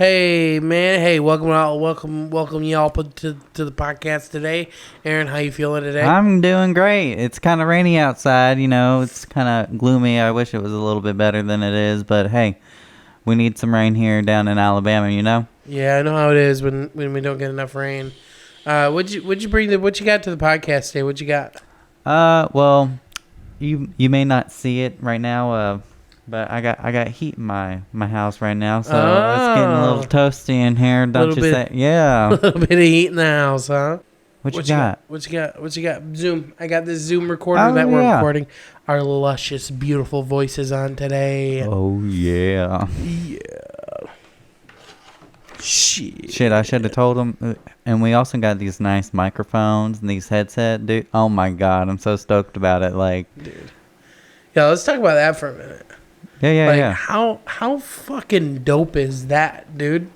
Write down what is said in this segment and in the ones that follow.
Hey man, hey, welcome y'all to the podcast today. Aaron, how you feeling today? I'm doing great. It's kind of rainy outside, it's kind of gloomy. I wish it was a little bit better than it is, but hey, we need some rain here down in Alabama. Yeah, I know how it is when we don't get enough rain. What you got to the podcast today? What you got? Well, you may not see it right now, but I got heat in my house right now, so it's getting a little toasty in here. Don't you say? Yeah. A little bit of heat in the house, huh? What you got? What you got? Zoom. I got this Zoom recorder that we're recording our luscious, beautiful voices on today. Oh yeah. Yeah. Shit, I should have told him. And we also got these nice microphones and these headset, dude. Oh my god, I'm so stoked about it. Dude. Yeah, let's talk about that for a minute. Yeah. How fucking dope is that, dude?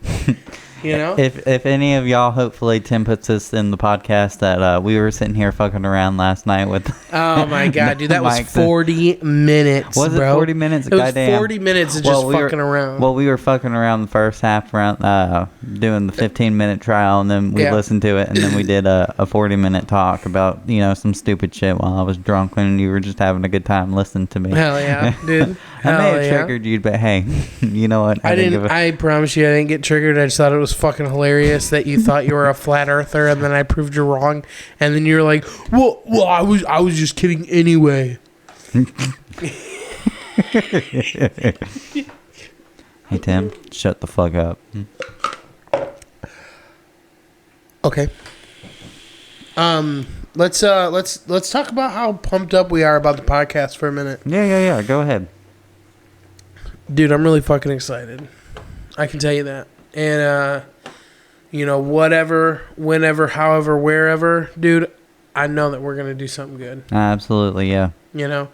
If any of y'all, hopefully Tim puts this in the podcast that we were sitting here fucking around last night with. Oh my god, dude, that was 40 minutes. Was it 40 minutes? It was 40 minutes of just fucking around. Well, we were fucking around the first half around doing the 15-minute trial, and then we listened to it, and then we did a 40-minute talk about some stupid shit while I was drunk, and you were just having a good time listening to me. Hell yeah, dude. I may have triggered you, but hey, you know what? I promise you, I didn't get triggered. I just thought it was fucking hilarious that you thought you were a flat earther, and then I proved you wrong, and then you're like, well, I was just kidding anyway. Hey Tim, shut the fuck up. Okay. Let's talk about how pumped up we are about the podcast for a minute. Yeah. Go ahead. Dude, I'm really fucking excited. I can tell you that. And, whatever, whenever, however, wherever, dude, I know that we're going to do something good. Absolutely, yeah.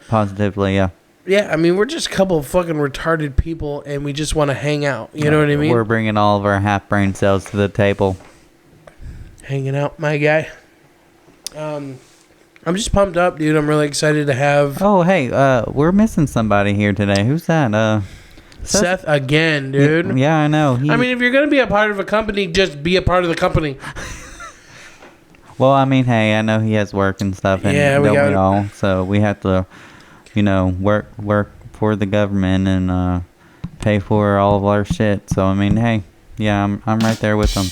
Positively, yeah. Yeah, I mean, we're just a couple of fucking retarded people, and we just want to hang out. You know what I mean? We're bringing all of our half-brain cells to the table. Hanging out, my guy. I'm just pumped up, dude. I'm really excited to have... Oh, hey, we're missing somebody here today. Who's that? Seth again, dude. Yeah, I know. I mean, if you're going to be a part of a company, just be a part of the company. Well, I mean, hey, I know he has work and stuff, and we all? So we have to, work for the government and pay for all of our shit. So, I mean, hey, yeah, I'm right there with him.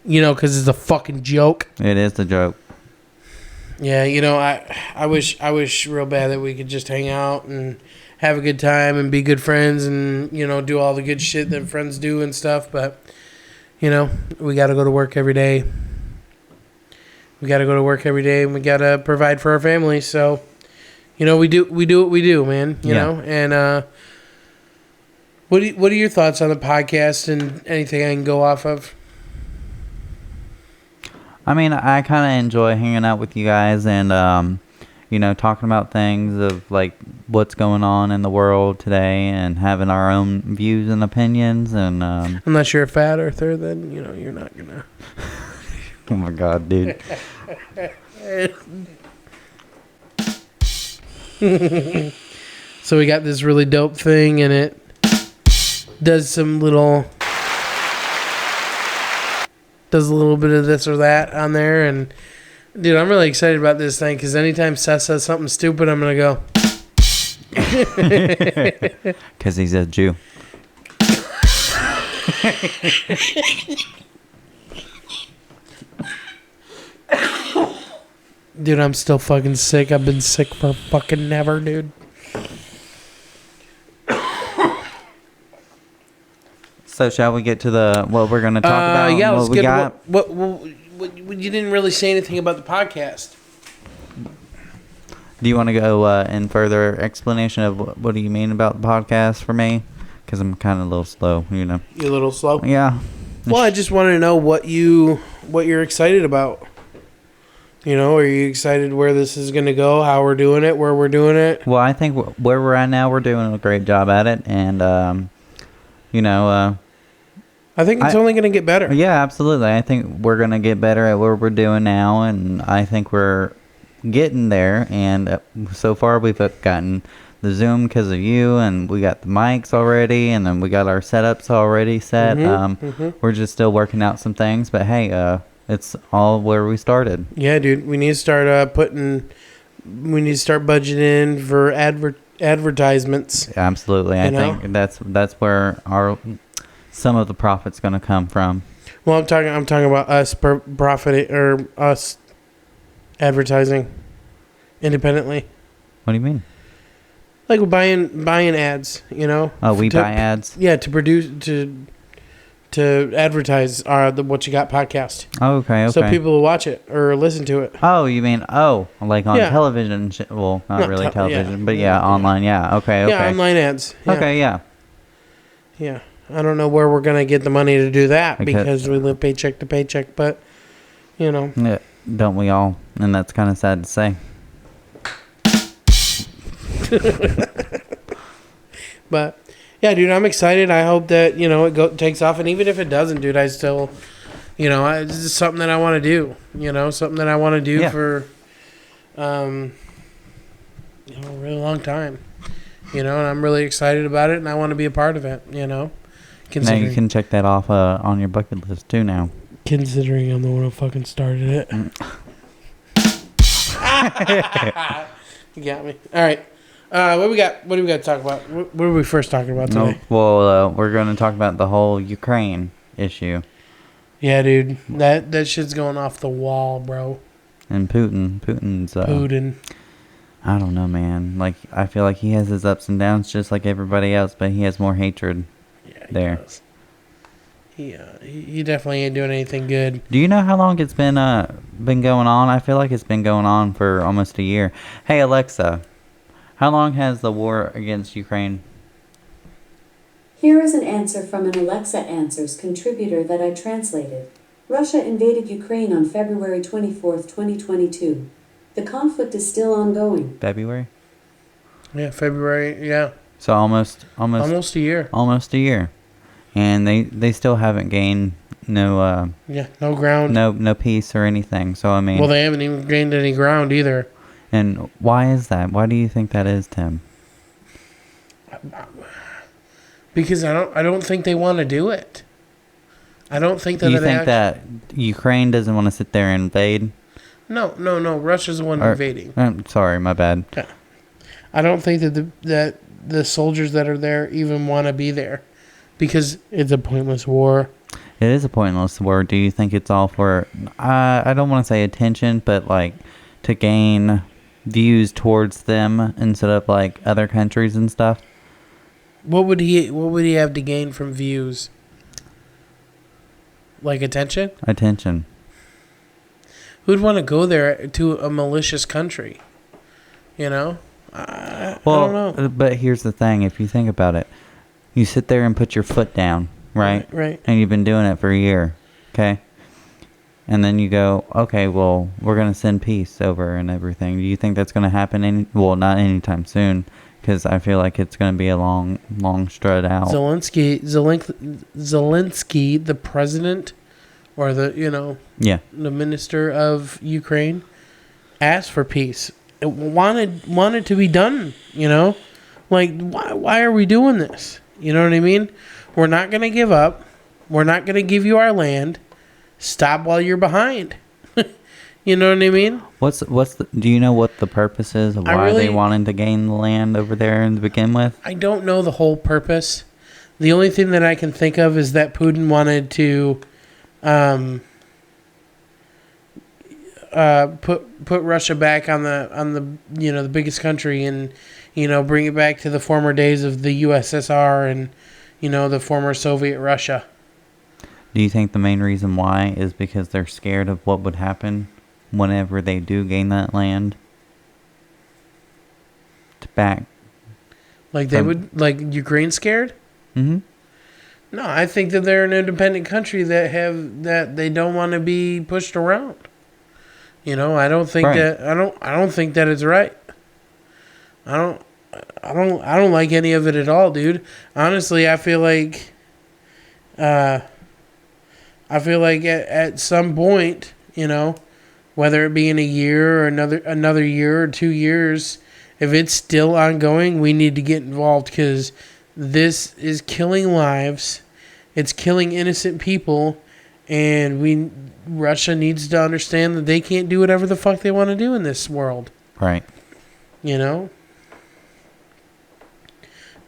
Because it's a fucking joke. It is a joke. Yeah, I wish real bad that we could just hang out and have a good time and be good friends and, do all the good shit that friends do and stuff. But, we got to go to work every day. We got to go to work every day and we got to provide for our family. So, we do what we do, man, you know. And what are your thoughts on the podcast and anything I can go off of? I mean, I kind of enjoy hanging out with you guys and, talking about things of, what's going on in the world today and having our own views and opinions. And unless you're a fat earther, then, you're not going to. Oh, my God, dude. So we got this really dope thing, and it does some little... does a little bit of this or that on there, and dude, I'm really excited about this thing because anytime Seth says something stupid, I'm gonna go because he's a Jew. Dude, I'm still fucking sick. I've been sick for fucking never, dude. So shall we get to what we're going to talk about? Yeah, let's what we got? What you didn't really say anything about the podcast. Do you want to go in further explanation of what do you mean about the podcast for me? Because I'm kind of a little slow, You're a little slow? Yeah. Well, I just want to know what you're excited about. Are you excited where this is going to go, how we're doing it, where we're doing it? Well, I think where we're at now, we're doing a great job at it. And, I think it's only going to get better. Yeah, absolutely. I think we're going to get better at what we're doing now, and I think we're getting there. And so far, we've gotten the Zoom because of you, and we got the mics already, and then we got our setups already set. We're just still working out some things, but hey, it's all where we started. Yeah, dude, we need to start we need to start budgeting for advertisements. Absolutely. I think that's where some of the profit's going to come from. Well, I'm talking about us profiting, or us advertising independently. What do you mean? Like we're buying ads, you know? Oh, we buy ads? Yeah, to produce to advertise What You Got podcast. Oh, okay. So people will watch it or listen to it. Oh, you mean like on television? Well, not really television, but online. Yeah. Okay. Yeah, online ads. Yeah. Okay. Yeah. Yeah. I don't know where we're gonna get the money to do that because we live paycheck to paycheck, but you know. Yeah, don't we all? And that's kind of sad to say. But yeah, dude, I'm excited. I hope that it takes off, and even if it doesn't, dude, I still, it's just something that I want to do. Something that I want to do for, a really long time. And I'm really excited about it, and I want to be a part of it. Now you can check that off on your bucket list too. Now, considering I'm the one who fucking started it. You got me. All right. What do we got to talk about? What were we first talking about today? Well, we're going to talk about the whole Ukraine issue. Yeah, dude. That shit's going off the wall, bro. And Putin's... Putin. I don't know, man. Like, I feel like he has his ups and downs just like everybody else, but he has more hatred there. Does. He definitely ain't doing anything good. Do you know how long it's been going on? I feel like it's been going on for almost a year. Hey, Alexa, how long has the war against Ukraine? Here is an answer from an Alexa Answers contributor that I translated. Russia invaded Ukraine on February 24th, 2022. The conflict is still ongoing. February? Yeah, February, yeah. So almost a year. Almost a year. And they still haven't gained no ground. No peace or anything. So I mean, well, they haven't even gained any ground either. And why is that? Why do you think that is, Tim? Because I don't think they want to do it. I don't think that. You think that Ukraine doesn't want to sit there and invade? No. Russia's the one invading. I'm sorry, my bad. Yeah. I don't think that the soldiers that are there even want to be there, because it's a pointless war. It is a pointless war. Do you think it's all for? I don't want to say attention, but like to gain views towards them instead of like other countries and stuff. What would he have to gain from views? Like attention? Attention. Who'd want to go there to a malicious country? I don't know. But here's the thing. If you think about it, you sit there and put your foot down, right? Right. And you've been doing it for a year, okay? And then you go, okay, well, we're going to send peace over and everything. Do you think that's going to happen? Not anytime soon, because I feel like it's going to be a long strut out. Zelensky, the president, or the minister of Ukraine, asked for peace. It wanted to be done. Like why are we doing this? You know what I mean? We're not going to give up. We're not going to give you our land. Stop while you're behind. You know what I mean? Do you know what the purpose is of why they wanted to gain the land over there to begin with? I don't know the whole purpose. The only thing that I can think of is that Putin wanted to put Russia back on the the biggest country, and bring it back to the former days of the USSR and the former Soviet Russia. Do you think the main reason why is because they're scared of what would happen whenever they do gain that land? Like Ukraine scared? Mm-hmm. No, I think that they're an independent country that they don't want to be pushed around. I don't think that I don't think that it's right. I don't like any of it at all, dude. Honestly, I feel like at some point, whether it be in a year or another year or 2 years, if it's still ongoing, we need to get involved because this is killing lives. It's killing innocent people, and Russia needs to understand that they can't do whatever the fuck they want to do in this world. Right. You know?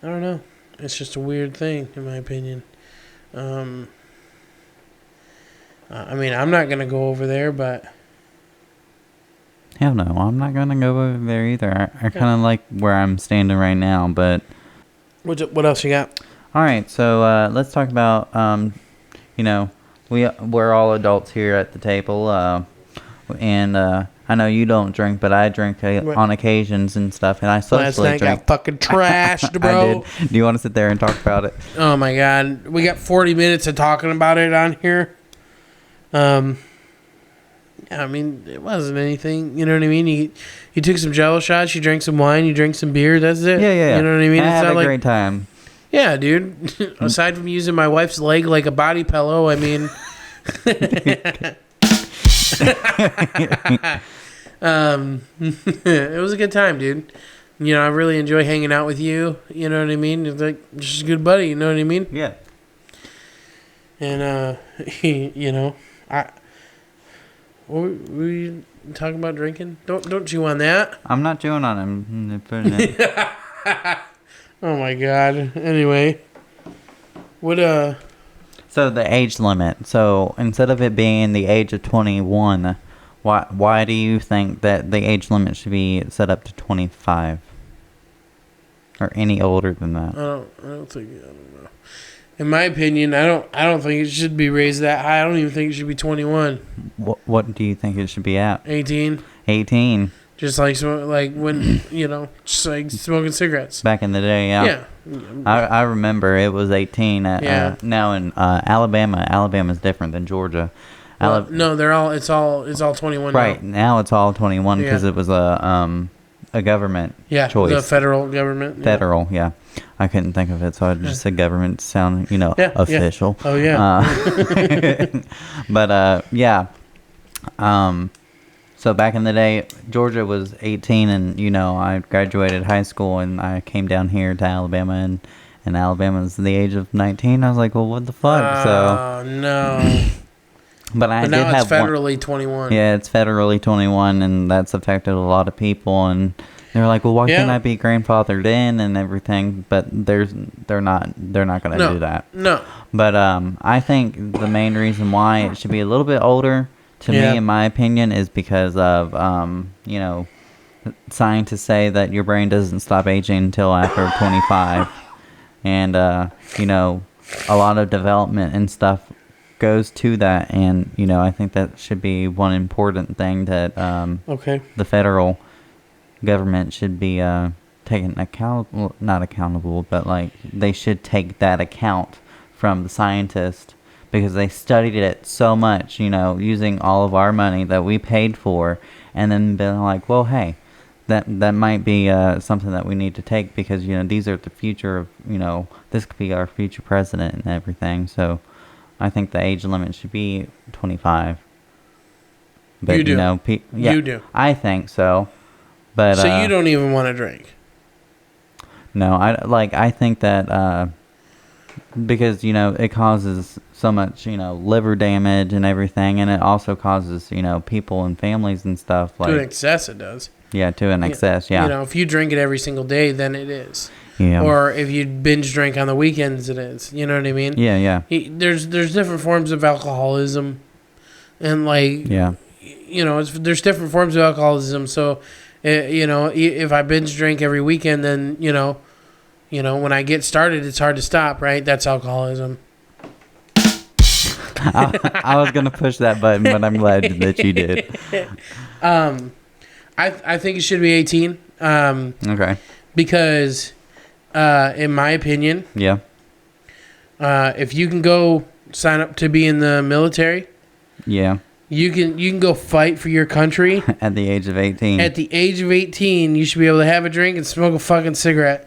I don't know. It's just a weird thing, in my opinion. I mean, I'm not going to go over there, but... Hell no, I'm not going to go over there either. I kind of like where I'm standing right now, but... What else you got? All right, so let's talk about, we're all adults here at the table, and I know you don't drink, but I drink on occasions and stuff, and I socially drink. Last night got fucking trashed, bro. I did. Do you want to sit there and talk about it? Oh, my God. We got 40 minutes of talking about it on here. I mean, it wasn't anything. You know what I mean? You took some Jello shots, you drank some wine, you drank some beer. That's it. Yeah. You know what I mean? I had a great time. Yeah, dude. Aside from using my wife's leg like a body pillow, I mean... it was a good time, dude. You know, I really enjoy hanging out with you. You know what I mean? It's like just a good buddy. You know what I mean? Yeah. And you know, were you talking about drinking? Don't chew on that. I'm not chewing on him. Oh my God. Anyway, what So the age limit. So instead of it being the age of 21, why do you think that the age limit should be set up to 25? Or any older than that? I don't know. In my opinion, I don't think it should be raised that high. I don't even think it should be 21. What do you think it should be at? 18. 18. Just like when, just like smoking cigarettes. Back in the day, yeah. I remember it was 18. Now in Alabama, Alabama's different than Georgia. No, it's all 21 right, now it's all 21 because it was a government choice. The federal government. Federal, yeah. I couldn't think of it, so I just said government to sound, official. Yeah. Oh, yeah. But, so back in the day, Georgia was 18, and, I graduated high school, and I came down here to Alabama, and Alabama's the age of 19. I was like, well, what the fuck? Oh, no. But now it's federally 21. Yeah, it's federally 21, and that's affected a lot of people, and they're like, well, why can't I be grandfathered in and everything? But they're not going to do that. No. But I think the main reason why it should be a little bit older, to me, in my opinion, is because of, scientists say that your brain doesn't stop aging until after 25. And, a lot of development and stuff goes to that. And, I think that should be one important thing that the federal government should be taking not accountable, but, they should take that account from the scientists. Because they studied it so much, using all of our money that we paid for, and then been like, well, hey, that might be something that we need to take because, these are the future of, this could be our future president and everything. So I think the age limit should be 25. But, you do. You do. I think so. But so you don't even want to drink? No, I think that... because, it causes so much, liver damage and everything, and it also causes, people and families and stuff. To an excess, it does. Yeah, to an excess, yeah. If you drink it every single day, then it is. Yeah. Or if you binge drink on the weekends, it is. You know what I mean? Yeah. There's different forms of alcoholism, and there's different forms of alcoholism. So, if I binge drink every weekend, then when I get started, it's hard to stop, right? That's alcoholism. I was going to push that button, but I'm glad that you did. I think it should be 18. Okay. Because, in my opinion, if you can go sign up to be in the military, you can go fight for your country. At the age of 18. At the age of 18, you should be able to have a drink and smoke a fucking cigarette.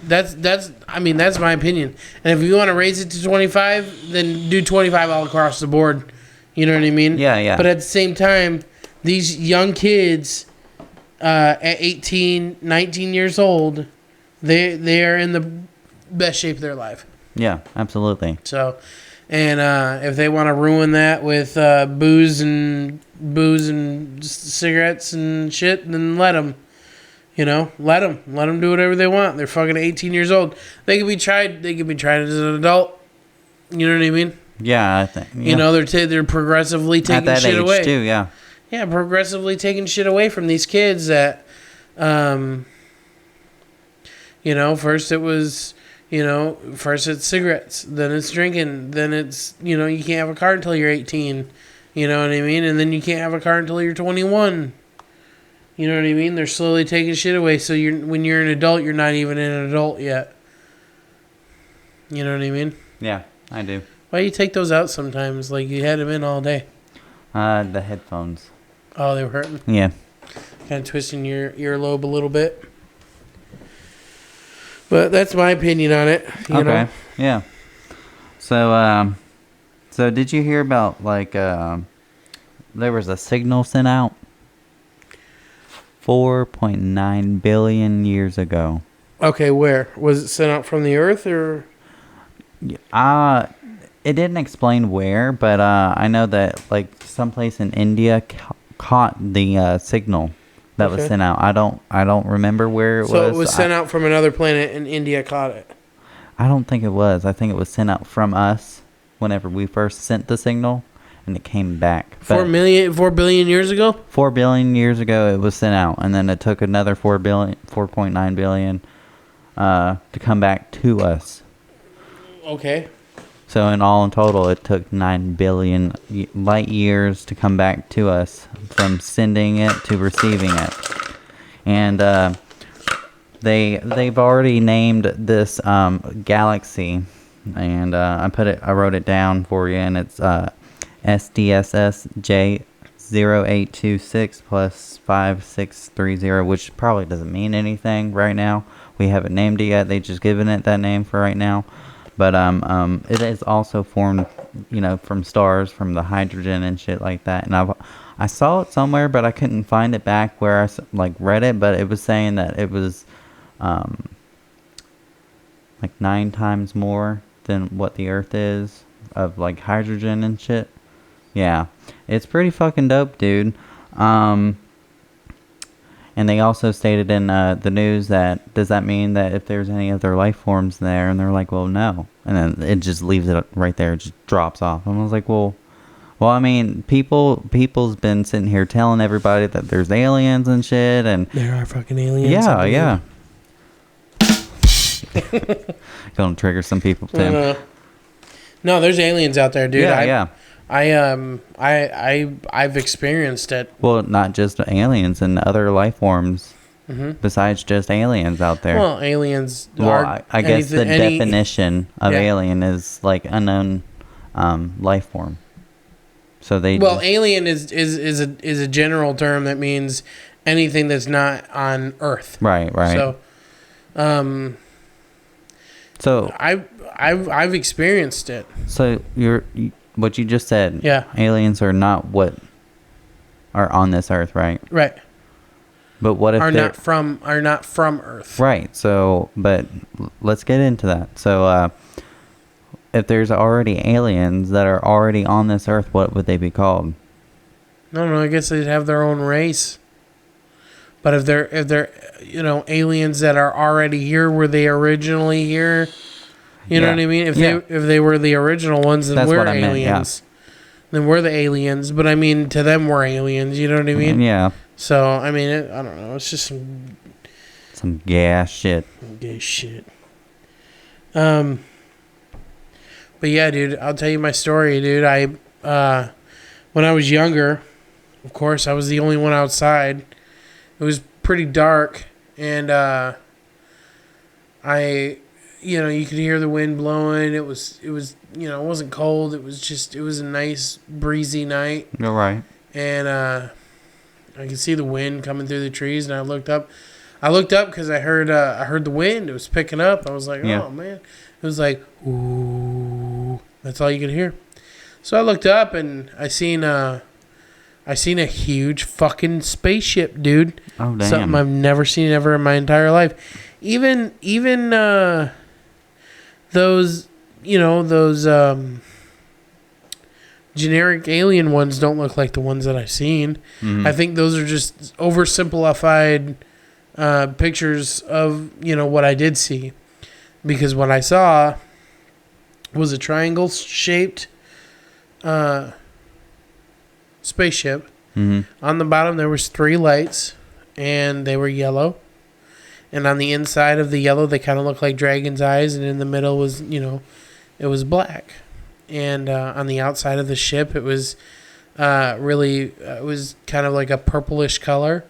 That's my opinion. And if you want to raise it to 25, then do 25 all across the board. You know what I mean? Yeah. But at the same time, these young kids at 18, 19 years old, they are in the best shape of their life. Yeah, absolutely. So, and if they want to ruin that with booze and cigarettes and shit, then let them. You know, let them do whatever they want. They're fucking 18 years old. They can be tried. They can be tried as an adult. You know what I mean? Yeah, I think. Yeah. You know, they're progressively taking at that shit age away. Too, yeah. Yeah, progressively taking shit away from these kids that, you know, first it's cigarettes, then it's drinking, then it's, you know, you can't have a car until you're 18. You know what I mean? And then you can't have a car until you're 21. You know what I mean? They're slowly taking shit away. So when you're an adult, you're not even an adult yet. You know what I mean? Yeah, I do. Why do you take those out sometimes? Like you had them in all day. The headphones. Oh, they were hurting? Yeah. Kind of twisting your earlobe a little bit. But that's my opinion on it. You know? Yeah. So did you hear about, like, there was a signal sent out 4.9 billion years ago. Okay, where? Was it sent out from the Earth, or? It didn't explain where, but I know that, like, someplace in India caught the signal that was sent out. I don't remember where it was. So it was sent out from another planet, and India caught it. I don't think it was. I think it was sent out from us whenever we first sent the signal, and it came back. 4 billion years ago? 4 billion years ago it was sent out, and then it took another 4.9 billion to come back to us. Okay. So in total, it took 9 billion light years to come back to us from sending it to receiving it. And they've already named this galaxy, and I wrote it down for you, and it's SDSS J0826 plus 5630, which probably doesn't mean anything right now. We haven't named it yet. They just given it that name for right now. But it is also formed, you know, from stars, from the hydrogen and shit like that. And I saw it somewhere, but I couldn't find it back where I read it. But it was saying that it was like 9 times more than what the Earth is of like hydrogen and shit. Yeah, it's pretty fucking dope, dude. And they also stated in the news that, does that mean that if there's any other life forms there? And they're like, well, no. And then it just leaves it right there. It just drops off. And I was like, well, I mean, people's been sitting here telling everybody that there's aliens and shit. And there are fucking aliens. Yeah. Gonna trigger some people, Tim. No, there's aliens out there, dude. Yeah. I've experienced it. Well, not just aliens and other life forms besides just aliens out there. Well, aliens. Well, I guess the definition of alien is like unknown life form. So alien is a general term that means anything that's not on Earth. Right. So, I've experienced it. So what you just said, yeah, aliens are not what are on this Earth, right? Right. But what if are not from Earth? Right. So, but let's get into that. So, if there's already aliens that are already on this Earth, what would they be called? No, I guess they'd have their own race. But if they're aliens that are already here, were they originally here? You know what I mean? If they were the original ones, then we're aliens. Then we're the aliens. But I mean, to them, we're aliens. You know what I mean? Yeah. So I mean, I don't know. It's just some gas shit. Gay shit. But yeah, dude, I'll tell you my story, dude. When I was younger, of course, I was the only one outside. It was pretty dark, and you could hear the wind blowing. It was, it wasn't cold. It was a nice breezy night. All right. And I could see the wind coming through the trees, and I looked up. Because I heard the wind. It was picking up. I was like, oh man. It was like, ooh. That's all you could hear. So I looked up, and I seen I seen a huge fucking spaceship, dude. Oh, damn. Something I've never seen ever in my entire life. Even those, generic alien ones don't look like the ones that I've seen. Mhm. I think those are just oversimplified pictures of, what I did see. Because what I saw was a triangle-shaped spaceship. Mhm. On the bottom, there was 3 lights, and they were yellow. And on the inside of the yellow, they kind of looked like dragon's eyes, and in the middle was, it was black. And on the outside of the ship, it was it was kind of like a purplish color.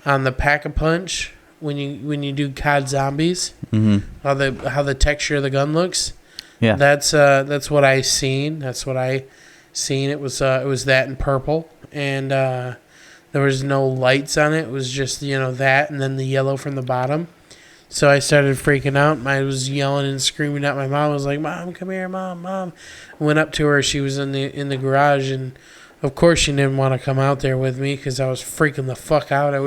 On the Pack-a-Punch, when you do COD Zombies, Mhm. how the texture of the gun looks. Yeah. That's what I seen. That's what I seen. It was that in purple, and there was no lights on it. It was just that, and then the yellow from the bottom. So I started freaking out. I was yelling and screaming at my mom. I was like, "Mom, come here, mom!" I went up to her. She was in the garage, and of course she didn't want to come out there with me because I was freaking the fuck out. I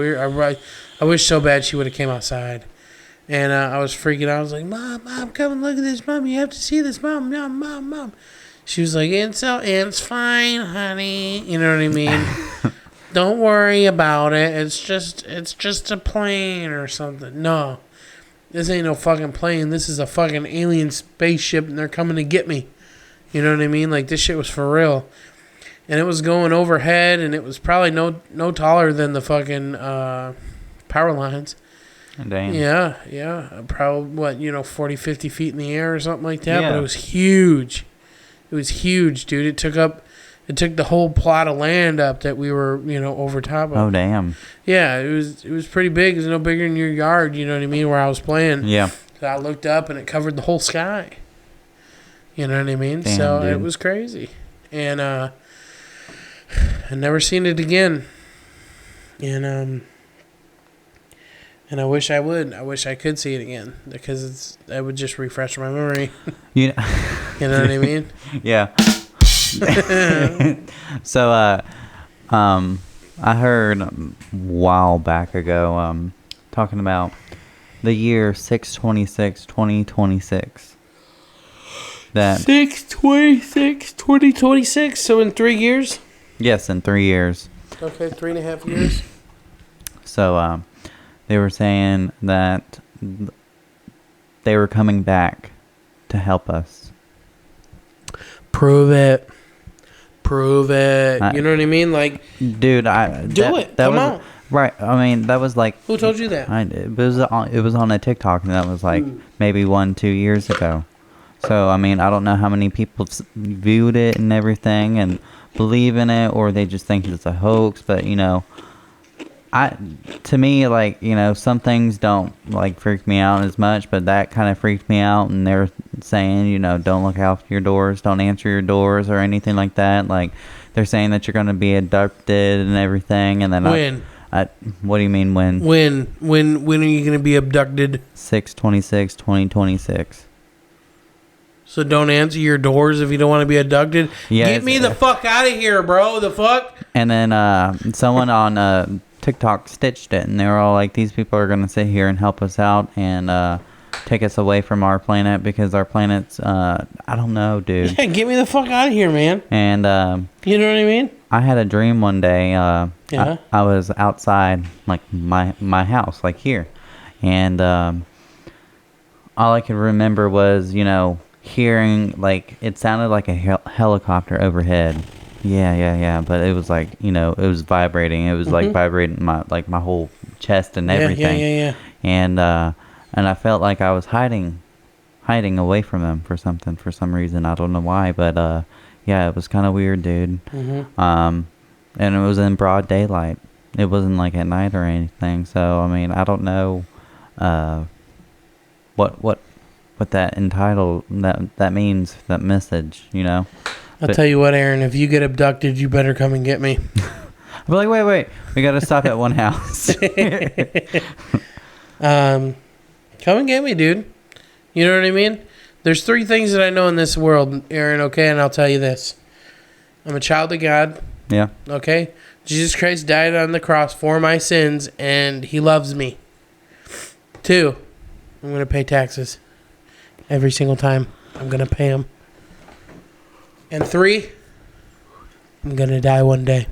wish so bad she would have came outside. And I was freaking out. I was like, Mom, come and look at this. Mom, you have to see this. Mom. She was like, it's fine, honey. You know what I mean? Don't worry about it. It's just a plane or something. No, this ain't no fucking plane. This is a fucking alien spaceship, and they're coming to get me. You know what I mean? Like, this shit was for real. And it was going overhead, and it was probably no taller than the fucking power lines. Damn. Yeah. Probably, 40, 50 feet in the air or something like that. Yeah. But it was huge. It was huge, dude. It took the whole plot of land up that we were, over top of. Oh, damn. Yeah, it was pretty big. It was no bigger than your yard, you know what I mean, where I was playing. Yeah. So I looked up, and it covered the whole sky. You know what I mean? Damn, so dude. It was crazy. And I never seen it again. And I wish I would. I wish I could see it again because that would just refresh my memory. You know, You know what I mean? Yeah. So, I heard a while back ago, talking about the year 6/26/2026. That 6/26/2026. So in 3 years. yes, in 3 years. Okay, 3.5 years. So, they were saying that they were coming back to help us. Prove it. You know what I mean? Like, dude, do it. Come on. Right. I mean, that was like. Who told you that? I did. It was on a TikTok, and that was like maybe 1-2 years ago. So I mean, I don't know how many people viewed it and everything and believe in it, or they just think it's a hoax. But to me, like, some things don't like freak me out as much, but that kind of freaked me out. And they're saying, don't look out your doors, don't answer your doors or anything like that. Like, they're saying that you're going to be abducted and everything. And then when? What do you mean when? When are you going to be abducted? 6/26/2026. So don't answer your doors if you don't want to be abducted. Yeah, Get me the fuck out of here, bro. The fuck? And then someone on TikTok stitched it, and they were all like, these people are going to sit here and help us out and take us away from our planet because our planet's, I don't know, dude. Yeah, get me the fuck out of here, man. And you know what I mean? I had a dream one day. Yeah. I was outside, like my house, like here. And all I could remember was, hearing, like, it sounded like a helicopter overhead. Yeah. But it was like, it was vibrating. It was like vibrating my whole chest and everything. Yeah. And I felt like I was hiding away from them for some reason. I don't know why, but yeah, it was kind of weird, dude. Mm-hmm. And it was in broad daylight. It wasn't like at night or anything. So I mean, I don't know what that that means, that message, I'll tell you what, Aaron, if you get abducted, you better come and get me. I'm like, wait, we gotta stop at one house. Come and get me, dude. You know what I mean? There's 3 things that I know in this world, Aaron, okay? And I'll tell you this. I'm a child of God, Yeah. okay? Jesus Christ died on the cross for my sins, and he loves me. 2, I'm going to pay taxes. Every single time, I'm going to pay them. And 3, I'm going to die one day.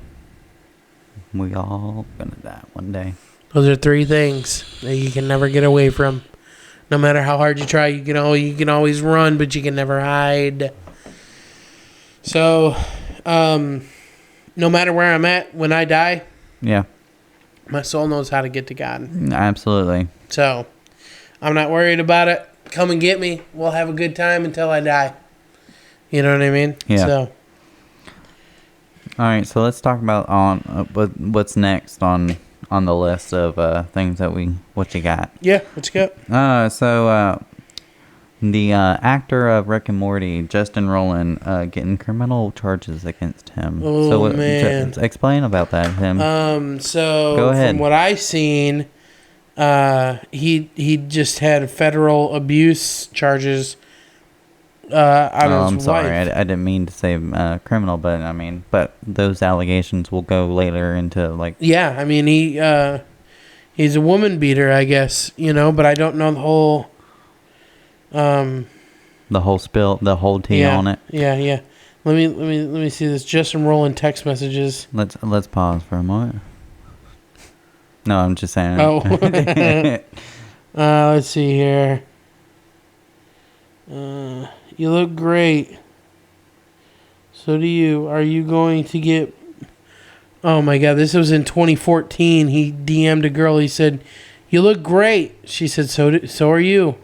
We all going to die one day. Those are 3 things that you can never get away from. No matter how hard you try, you can always run, but you can never hide. So, no matter where I'm at when I die, yeah, my soul knows how to get to God. Absolutely. So, I'm not worried about it. Come and get me. We'll have a good time until I die. You know what I mean? Yeah. So, all right. So let's talk about what's next on the list of things that what you got. Yeah. What you got? The actor of Rick and Morty, Justin Roiland, getting criminal charges against him. Oh, so man. Explain about that, Tim. So go ahead. From what I've seen, he just had federal abuse charges on his I'm sorry, wife. I didn't mean to say criminal, but those allegations will go later into like. Yeah, I mean he's a woman beater, I guess, but I don't know the whole. The whole spill, the whole tea on it. Yeah. Let me see this. Justin Roiland text messages. Let's pause for a moment. No, I'm just saying. Oh. Let's see here. You look great. So do you. Are you going to get... Oh my God, this was in 2014. He DM'd a girl. He said, "You look great." She said, so are you.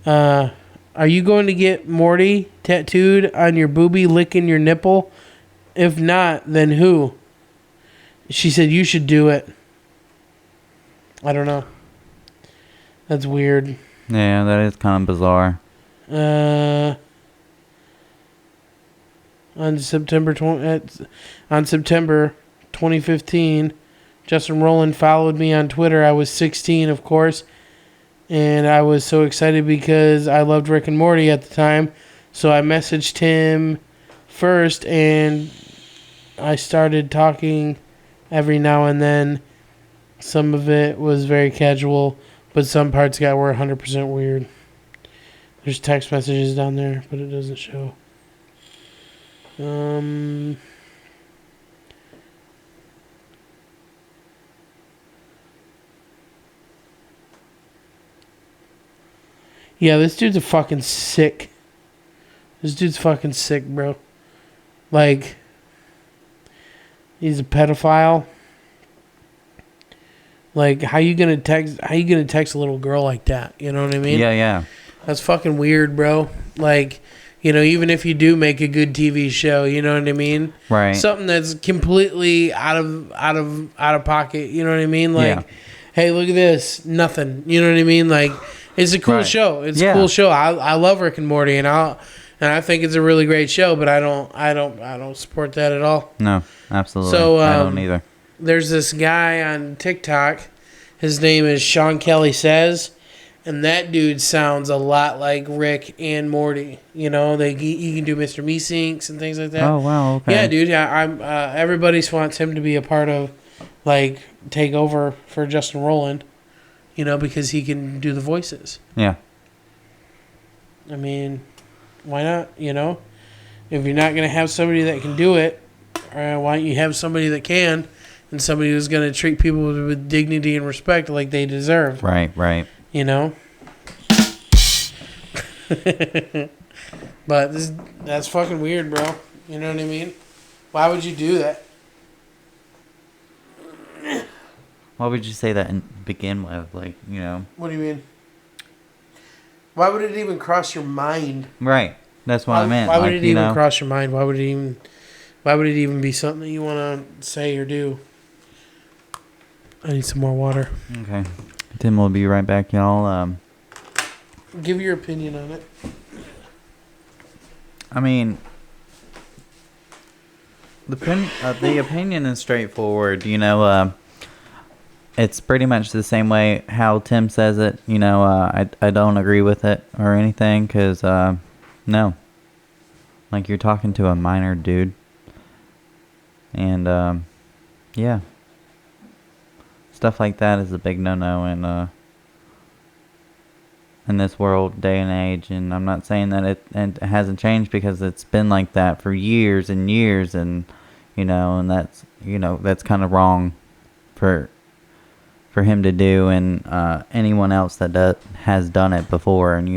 Are you going to get Morty tattooed on your boobie licking your nipple? If not, then who? She said, "You should do it." I don't know. That's weird. Yeah, that is kind of bizarre. On September 2015, Justin Roiland followed me on Twitter. I was 16, of course, and I was so excited because I loved Rick and Morty at the time. So I messaged him first, and I started talking every now and then. Some of it was very casual, but some parts were 100% weird. There's text messages down there, but it doesn't show. Yeah, this dude's a fucking sick. This dude's fucking sick, bro. Like, he's a pedophile. Like, how you gonna text a little girl like that? You know what I mean? Yeah. That's fucking weird, bro. Like, even if you do make a good TV show, you know what I mean? Right. Something that's completely out of pocket, you know what I mean? Like, hey, look at this, nothing. You know what I mean? Like, it's a cool show. It's a cool show. I love Rick and Morty, and I think it's a really great show, but I don't support that at all. No, absolutely. So I don't either. There's this guy on TikTok. His name is Sean Kelly Says, and that dude sounds a lot like Rick and Morty. He can do Mr. Meeseeks and things like that. Oh wow, okay. Yeah, dude. Yeah, everybody wants him to be a part of, like, take over for Justin Roiland. Because he can do the voices. Yeah. I mean, why not? If you're not gonna have somebody that can do it, why don't you have somebody that can? And somebody who's going to treat people with dignity and respect like they deserve. Right. But that's fucking weird, bro. You know what I mean? Why would you do that? Why would you say that and begin with? Like, What do you mean? Why would it even cross your mind? Right. That's what I meant. Why would it even cross your mind? Why would it even be something that you want to say or do? I need some more water. Okay. Tim will be right back, y'all. Give your opinion on it. I mean, the opinion is straightforward. It's pretty much the same way how Tim says it. I don't agree with it or anything because, no. Like, you're talking to a minor dude. And, Yeah. Stuff like that is a big no-no in this world, day and age. And I'm not saying that it hasn't changed, because it's been like that for years and years, and and that's kind of wrong for him to do, and anyone else that has done it before. And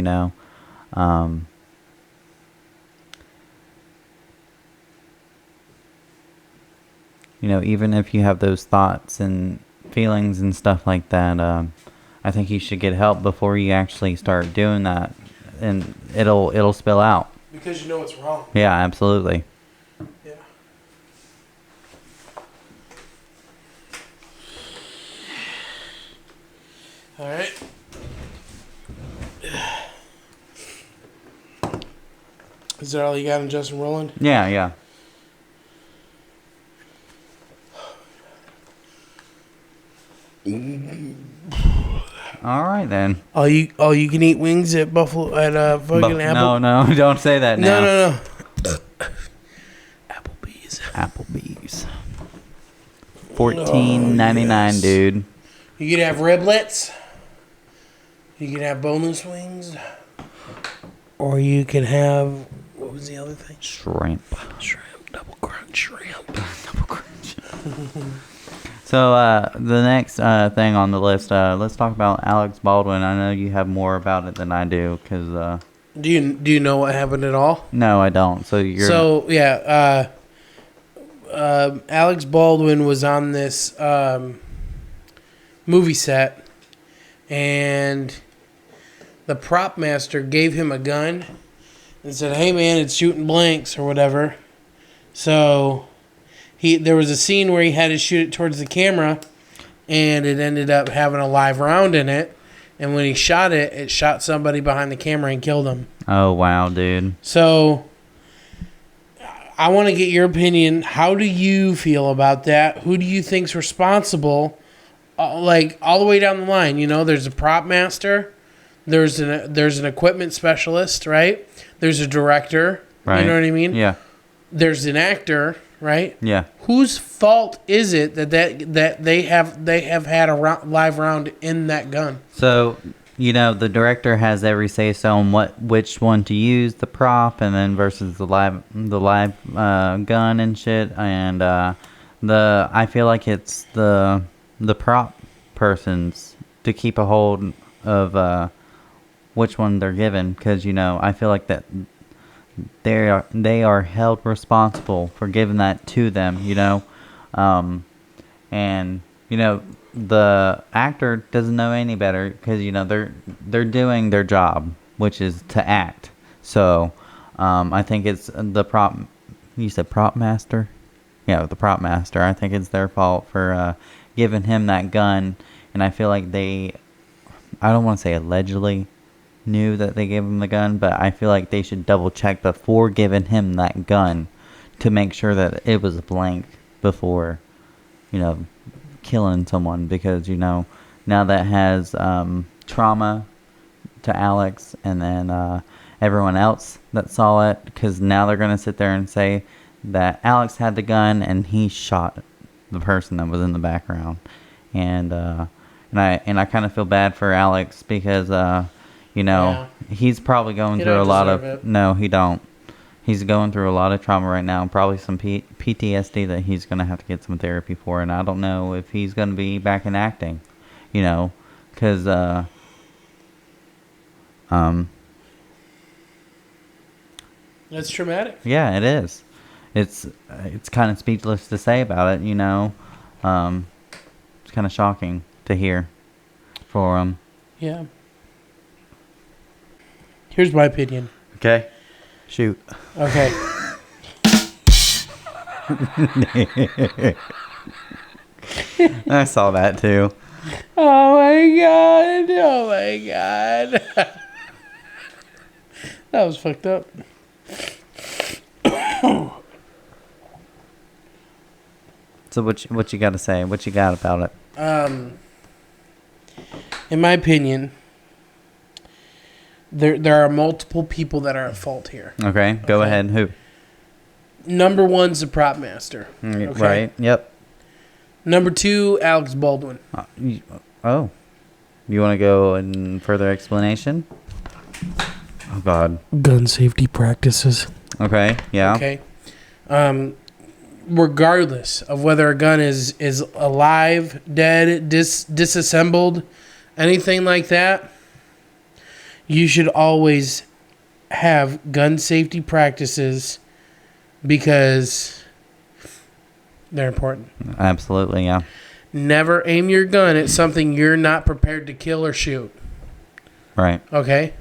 even if you have those thoughts and feelings and stuff like that, I think you should get help before you actually start doing that, and it'll spill out. Because it's wrong. Yeah, absolutely. Yeah. All right. Is that all you got on Justin Rowland? Yeah. All right then. All you can eat wings at Buffalo at fucking Apple. No, don't say that now. No. Applebee's. $14.99, dude. You can have riblets. You can have boneless wings. Or you can have, what was the other thing? Shrimp. Double crunch shrimp. Double crunch. So the next thing on the list, let's talk about Alex Baldwin. I know you have more about it than I do, because do you know what happened at all? No, I don't. Alex Baldwin was on this movie set, and the prop master gave him a gun and said, "Hey man, it's shooting blanks," or whatever. So there was a scene where he had to shoot it towards the camera, and it ended up having a live round in it. And when he shot it, it shot somebody behind the camera and killed him. Oh, wow, dude. So I want to get your opinion. How do you feel about that? Who do you think's responsible? Like all the way down the line, there's a prop master, there's an equipment specialist, right? There's a director, right? You know what I mean? Yeah. There's an actor, right? Yeah. Whose fault is it that they have had a live round in that gun? So, the director has every say so on which one to use, the prop, and then versus the live gun and shit. And I feel like it's the prop person's to keep a hold of which one they're given, because I feel like that they are held responsible for giving that to them, and the actor doesn't know any better, because they're doing their job, which is to act. So I think it's the prop. You said prop master? Yeah, the prop master. I think it's their fault for giving him that gun, and I feel like I don't want to say allegedly knew that they gave him the gun, but I feel like they should double check before giving him that gun to make sure that it was blank before, killing someone, because, now that has trauma to Alex, and then everyone else that saw it, because now they're going to sit there and say that Alex had the gun and he shot the person that was in the background. And I kind of feel bad for Alex, because he's probably going through a lot of... No, he don't. He's going through a lot of trauma right now, and probably some PTSD that he's going to have to get some therapy for. And I don't know if he's going to be back in acting, because that's traumatic. Yeah, it is. It's kind of speechless to say about it, It's kind of shocking to hear for him. Yeah. Here's my opinion. Okay. Shoot. Okay. I saw that too. Oh my god. That was fucked up. So what you got to say? What you got about it? In my opinion, there are multiple people that are at fault here. Okay, go ahead. Who? Number one's the prop master. Okay. Right. Yep. Number 2, Alex Baldwin. You want to go in further explanation? Oh, God. Gun safety practices. Okay, yeah. Okay. Regardless of whether a gun is alive, dead, disassembled, anything like that, you should always have gun safety practices because they're important. Absolutely, yeah. Never aim your gun at something you're not prepared to kill or shoot. Right. Okay?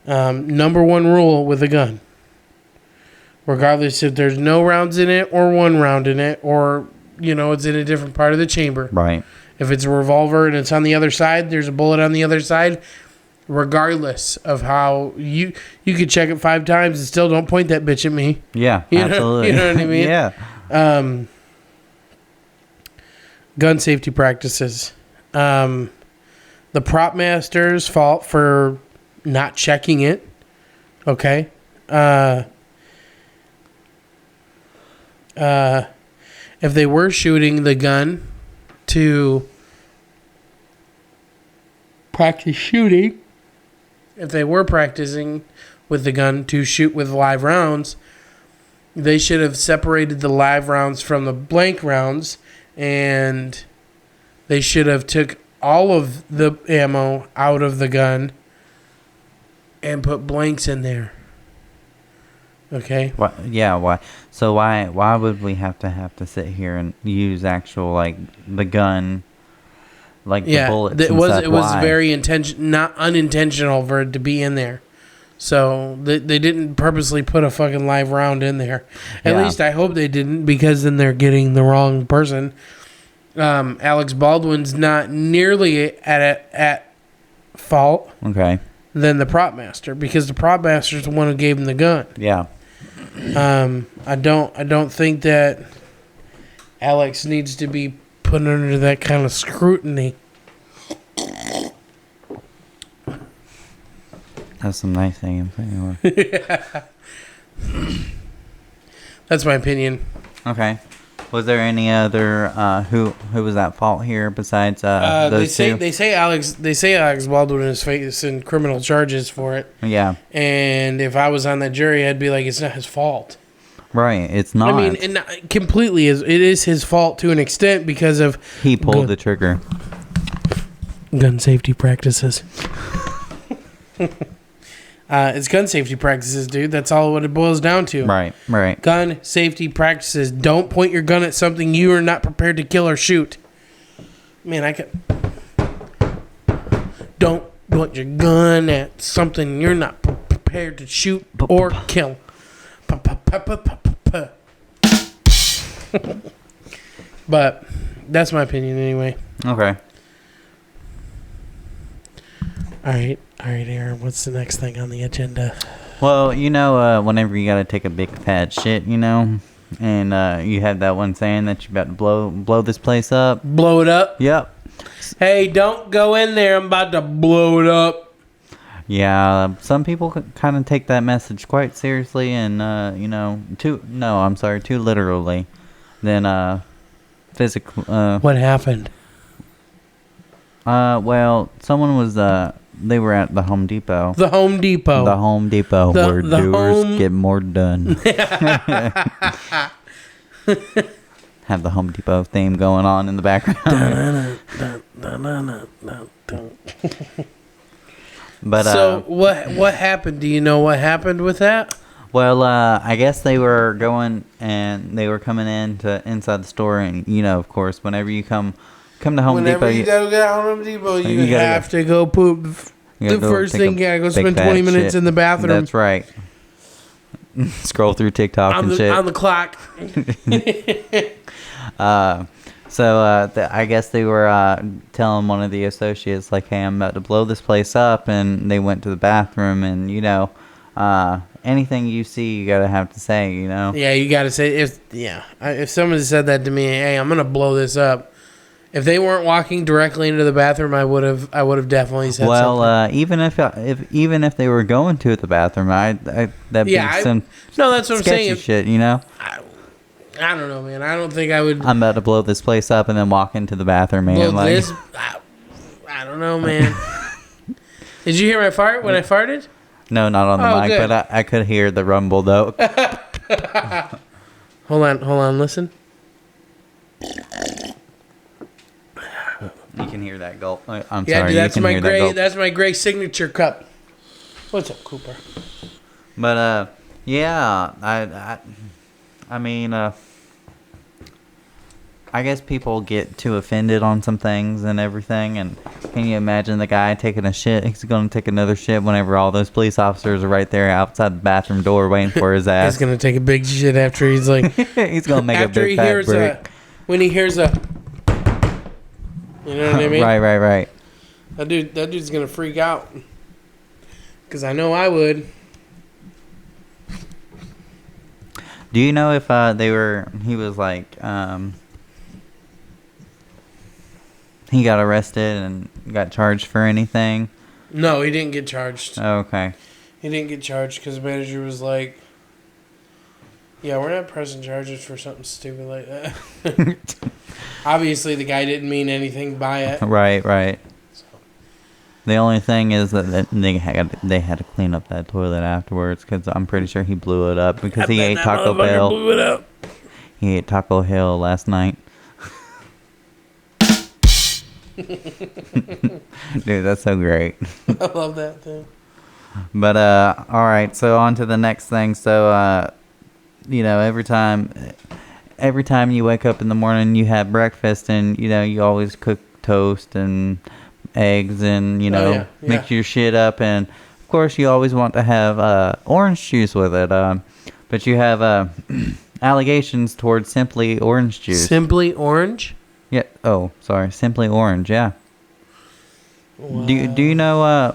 Number 1 rule with a gun. Regardless if there's no rounds in it or 1 round in it or, it's in a different part of the chamber. Right. If it's a revolver and it's on the other side, there's a bullet on the other side. Regardless of how you could check it 5 times and still don't point that bitch at me. Yeah, absolutely. You know what I mean? Yeah. Gun safety practices. The prop master's fault for not checking it. Okay. If they were shooting the gun to practice shooting, if they were practicing with the gun to shoot with live rounds, they should have separated the live rounds from the blank rounds, and they should have took all of the ammo out of the gun and put blanks in there. Okay. Why? So why would we have to sit here and use actual the gun, the bullets? It was very not unintentional for it to be in there. So they didn't purposely put a fucking live round in there. At least I hope they didn't, because then they're getting the wrong person. Alex Baldwin's not nearly at fault. Okay. Than the prop master, because the prop master's the one who gave him the gun. Yeah. I don't think that Alex needs to be put under that kind of scrutiny. That's some nice thing. That's my opinion. Okay. Was there any other who was at fault here besides those two? They say Alex Baldwin is facing criminal charges for it. Yeah. And if I was on that jury, I'd be like, it's not his fault. Right. It's not. I mean, and completely it is his fault to an extent because of he pulled the trigger. Gun safety practices. It's gun safety practices, dude. That's all what it boils down to. Right. Gun safety practices. Don't point your gun at something you are not prepared to kill or shoot. Man, don't point your gun at something you're not prepared to shoot or kill. But that's my opinion anyway. Okay. All right, Aaron, what's the next thing on the agenda? Well, whenever you gotta take a big fat shit, and you had that one saying that you about to blow this place up. Blow it up? Yep. Hey, don't go in there. I'm about to blow it up. Yeah, some people kind of take that message quite seriously and, too literally than physically. What happened? Well, someone was, they were at the Home Depot. The Home Depot. Where doers get more done. Have the Home Depot theme going on in the background. But so what happened? Do you know what happened with that? Well, I guess they were going and they were coming inside the store, and of course, whenever you come to Home Depot, you go to Home Depot, you have to go poop. The first thing, you gotta go spend 20 minutes in the bathroom. That's right. Scroll through TikTok and shit on the clock. So I guess they were telling one of the associates, like, hey, I'm about to blow this place up, and they went to the bathroom, and, anything you see, you gotta have to say, Yeah, you gotta say, if somebody said that to me, hey, I'm gonna blow this up, if they weren't walking directly into the bathroom, I would have definitely said something. Well, even if they were going to the bathroom, that'd be some no, that's what I'm saying. Shit, I don't know, man. I don't think I would. I'm about to blow this place up and then walk into the bathroom, man. Blow this? I don't know, man. Did you hear my fart when I farted? No, not on the mic, good. But I could hear the rumble, though. Hold on, listen. You can hear that gulp. I'm sorry. Dude, that's my gray. That's my gray signature cup. What's up, Cooper? But yeah, I mean, I guess people get too offended on some things and everything. And can you imagine the guy taking a shit? He's going to take another shit whenever all those police officers are right there outside the bathroom door waiting for his ass. He's going to take a big shit after he's like. He's going to make a big fat brick. When he hears a. You know what I mean? Right. That dude's going to freak out. Because I know I would. Do you know if he was like, he got arrested and got charged for anything? No, he didn't get charged. Oh, okay. He didn't get charged because the manager was like, yeah, we're not pressing charges for something stupid like that. Obviously, the guy didn't mean anything by it. Right. So. The only thing is that they had to clean up that toilet afterwards because I'm pretty sure he blew it up because he ate Taco Bell. Blew it up. He ate Taco Hill last night. Dude, that's so great. I love that too. But all right, so on to the next thing. So every time you wake up in the morning, you have breakfast, and you always cook toast and eggs, and mix your shit up, and of course you always want to have orange juice with it. But you have allegations towards Simply Orange Juice. Simply Orange? Yeah. Oh, sorry. Simply Orange. Yeah. Wow. Do you know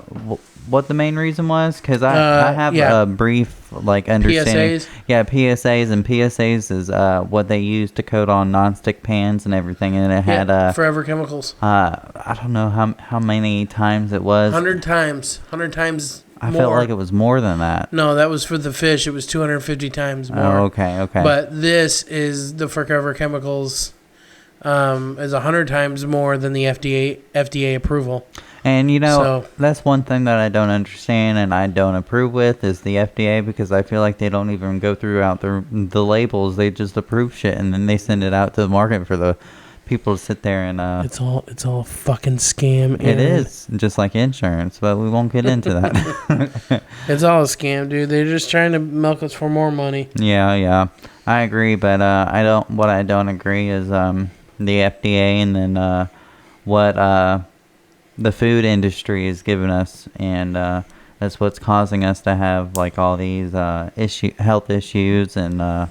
what the main reason was? Because I have a brief understanding. PSAs? Yeah, PSAs, and PSAs is what they use to coat on nonstick pans and everything, and it had Forever Chemicals. I don't know how many times it was. 100 times. 100 times. I felt like it was more than that. No, that was for the fish. It was 250 times more. Oh, okay. But this is the Forever Chemicals. Is 100 times more than the FDA approval. And that's one thing that I don't understand and I don't approve with is the FDA, because I feel like they don't even go throughout the labels. They just approve shit and then they send it out to the market for the people to sit there and it's all a fucking scam. It is, just like insurance, but we won't get into that. It's all a scam, dude. They're just trying to milk us for more money. Yeah. I agree, but what I don't agree is the FDA and then what the food industry is giving us, and that's what's causing us to have like all these health issues and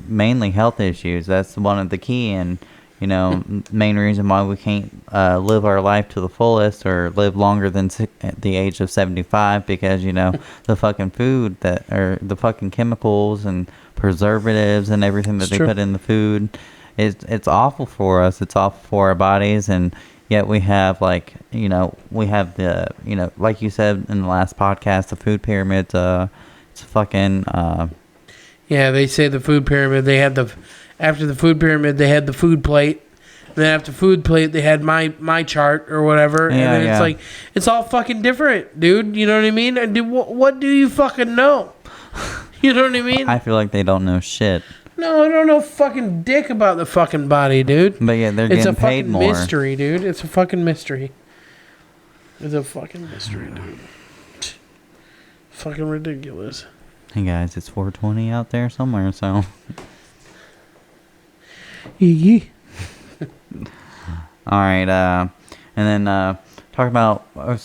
mainly health issues. That's one of the key, and main reason why we can't live our life to the fullest or live longer than the age of 75, because the fucking food or the fucking chemicals and preservatives and everything that they put in the food. It's awful for us. It's awful for our bodies, and yet we have we have the like you said in the last podcast, the food pyramid. It's fucking. Yeah, they say the food pyramid. They had after the food pyramid, they had the food plate. Then after food plate, they had my chart or whatever. Yeah, and then it's all fucking different, dude. You know what I mean? And what do you fucking know? You know what I mean? I feel like they don't know shit. No, I don't know fucking dick about the fucking body, dude. But yeah, they're getting paid more. It's a fucking mystery, dude. It's a fucking mystery. It's a fucking mystery, dude. Fucking ridiculous. Hey guys, it's 4:20 out there somewhere, so. Yeah. All right, and then talk about hold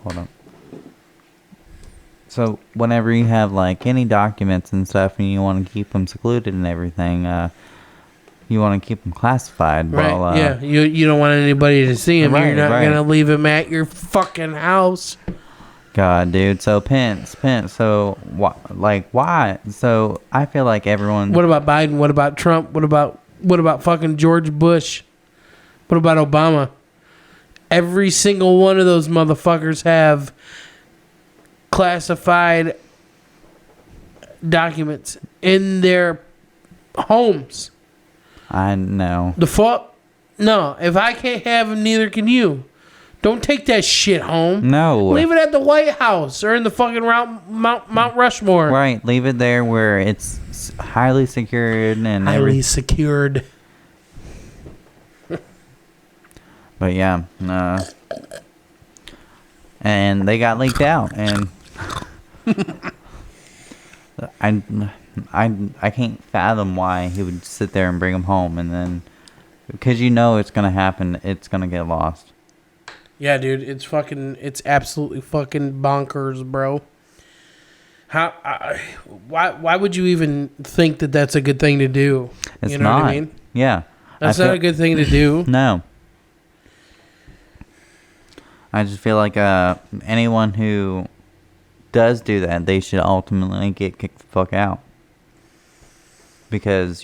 on. So whenever you have like any documents and stuff, and you want to keep them secluded and everything, you want to keep them classified. Right. While, yeah. You don't want anybody to see them. Right, You're not gonna leave them at your fucking house. God, dude. So Pence. So why? So I feel like everyone. What about Biden? What about Trump? What about fucking George Bush? What about Obama? Every single one of those motherfuckers have classified documents in their homes. I know. The fuck? No. If I can't have them, neither can you. Don't take that shit home. No. Leave it at the White House or in the fucking Mount Rushmore. Right. Leave it there where it's highly secured and highly secured. But yeah, and they got leaked out, and I can't fathom why he would sit there and bring them home, and then because it's gonna happen, it's gonna get lost. Yeah, dude, it's absolutely fucking bonkers, bro. Why would you even think that that's a good thing to do? It's you know not. What I mean? Yeah, that's not a good thing to do. No. I just feel like anyone who does do that, they should ultimately get kicked the fuck out. Because,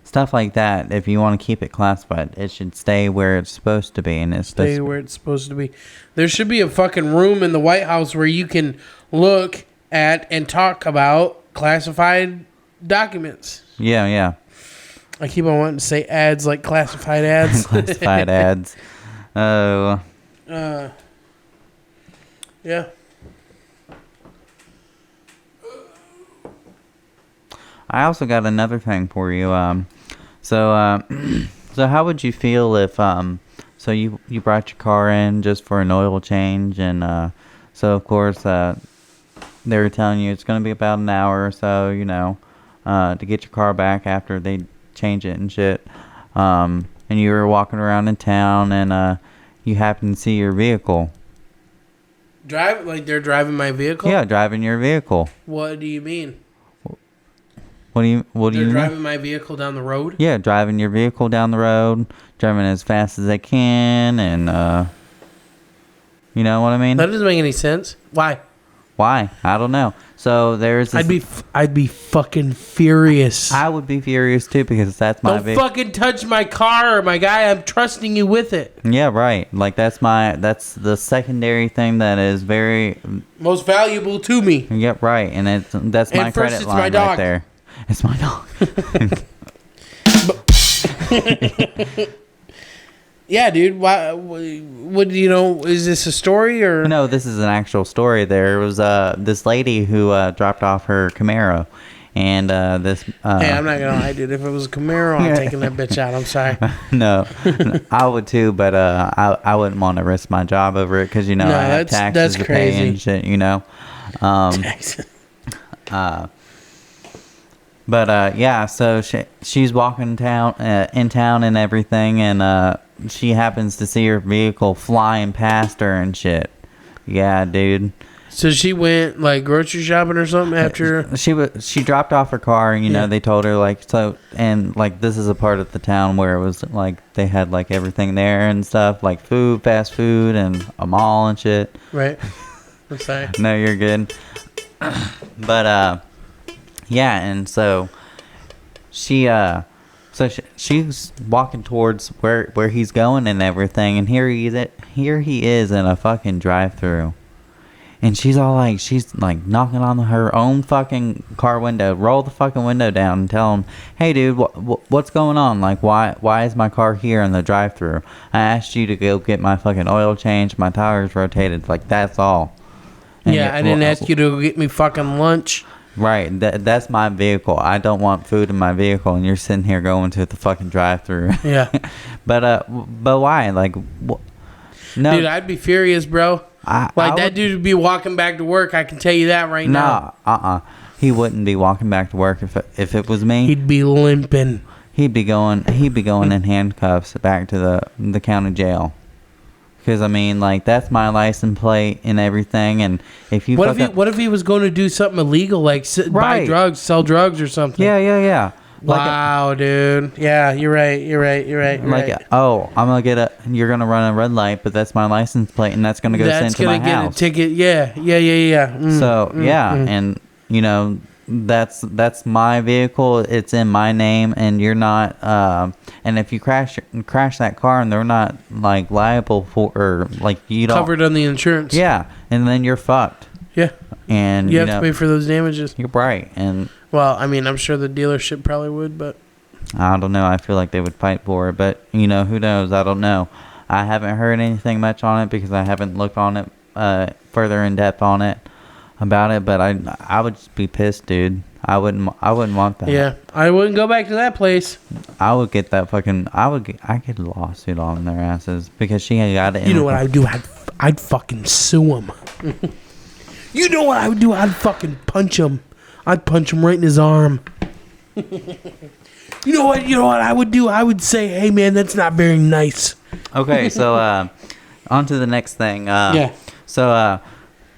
stuff like that, if you want to keep it classified, it should stay where it's supposed to be. And it's stay where it's supposed to be. There should be a fucking room in the White House where you can look at and talk about classified documents. Yeah. I keep on wanting to say ads like classified ads. Classified ads. Oh. Yeah. I also got another thing for you. So how would you feel if so you brought your car in just for an oil change, and so of course they were telling you it's going to be about an hour or so, to get your car back after they change it and shit. And you were walking around in town, and you happen to see your vehicle. Like they're driving my vehicle? Yeah, driving your vehicle. What do you mean? What do you mean? Driving my vehicle down the road? Yeah, driving your vehicle down the road, driving as fast as they can, and you know what I mean? That doesn't make any sense. Why? I don't know. So there's this, I'd be fucking furious. I would be furious too, because that's my Don't fucking touch my car, my guy. I'm trusting you with it. Yeah, right. Like that's the secondary thing that is very most valuable to me. Yep, right. And that's my credit line my dog. Right there. It's my dog. Yeah, dude. Why? What is this a story or? No, this is an actual story. There was this lady who dropped off her Camaro, and this. Hey, I'm not gonna lie, dude. If it was a Camaro, I'm taking that bitch out. I'm sorry. No, I would too, but I wouldn't want to risk my job over it because I have taxes to pay and shit. Taxes. But yeah, so she's walking in town and everything, and she happens to see her vehicle flying past her and shit. Yeah, dude. So she went like grocery shopping or something after. She dropped off her car, and they told her this is a part of the town where it was like they had like everything there and stuff, like food, fast food, and a mall and shit. Right. I'm sorry. No, you're good. But yeah, and so she's walking towards where he's going and everything, and here he is in a fucking drive-through, and she's like knocking on her own fucking car window. Roll the fucking window down and tell him, "Hey, dude, what's going on? Like, why is my car here in the drive-through? I asked you to go get my fucking oil changed, my tires rotated. Like, that's all." And I didn't ask you to go get me fucking lunch. Right, that's my vehicle. I don't want food in my vehicle, and you're sitting here going to the fucking drive-through. Yeah. But why? Like, no. Dude, I'd be furious, bro. That dude would be walking back to work. I can tell you that right now. He wouldn't be walking back to work if it was me. He'd be limping. He'd be going in handcuffs back to the county jail. Because that's my license plate and everything. And if you what if he was going to do something illegal, like buy drugs, sell drugs or something? Yeah. Wow, dude. Yeah, you're right. You're gonna run a red light, but that's my license plate, and that's gonna go sent to my house. That's gonna get a ticket. Yeah. And that's my vehicle. It's in my name, and you're not. And if you crash that car, and they're not liable for, or you don't covered on the insurance. Yeah, and then you're fucked. Yeah. And you have to pay for those damages. You're right. And well, I mean, I'm sure the dealership probably would, but I don't know. I feel like they would fight for it, but who knows? I don't know. I haven't heard anything much on it because I haven't looked on it further in depth on it about it. But I would just be pissed, dude. I wouldn't want that. Yeah, I wouldn't go back to that place. I would get that fucking. I get a lawsuit on their asses because she had got it. You know what I would do? I'd fucking sue him. You know what I would do? I'd fucking punch him. I'd punch him right in his arm. You know what I would do? I would say, hey man, that's not very nice. Okay, so on to the next thing. Yeah. So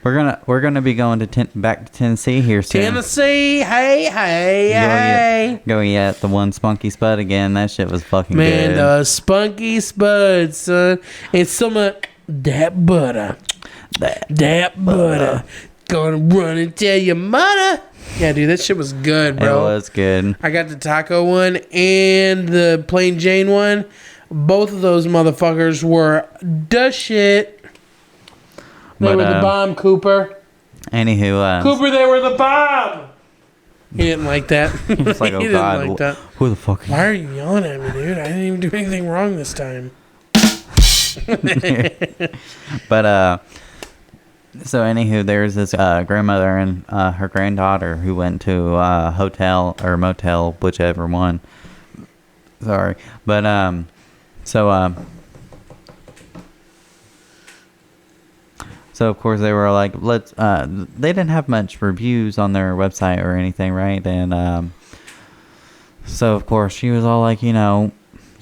we're gonna be going to back to Tennessee here soon. Tennessee, hey. Going at the one Spunky Spud again. That shit was fucking good. Man, the Spunky Spud, son. It's some of that butter. That butter. Gonna run and tell your mother. Yeah, dude, that shit was good, bro. It was good. I got the taco one and the plain Jane one. Both of those motherfuckers were the shit. They were the bomb, Cooper. Anywho, Cooper, they were the bomb. He didn't like that. He was like, oh God, who the fuck are you? Why are you yelling at me, dude? I didn't even do anything wrong this time. But so anywho, there's this grandmother and her granddaughter who went to a hotel or motel, whichever one. Sorry, but so of course they were like, let's. They didn't have much reviews on their website or anything, right? And so of course she was all like,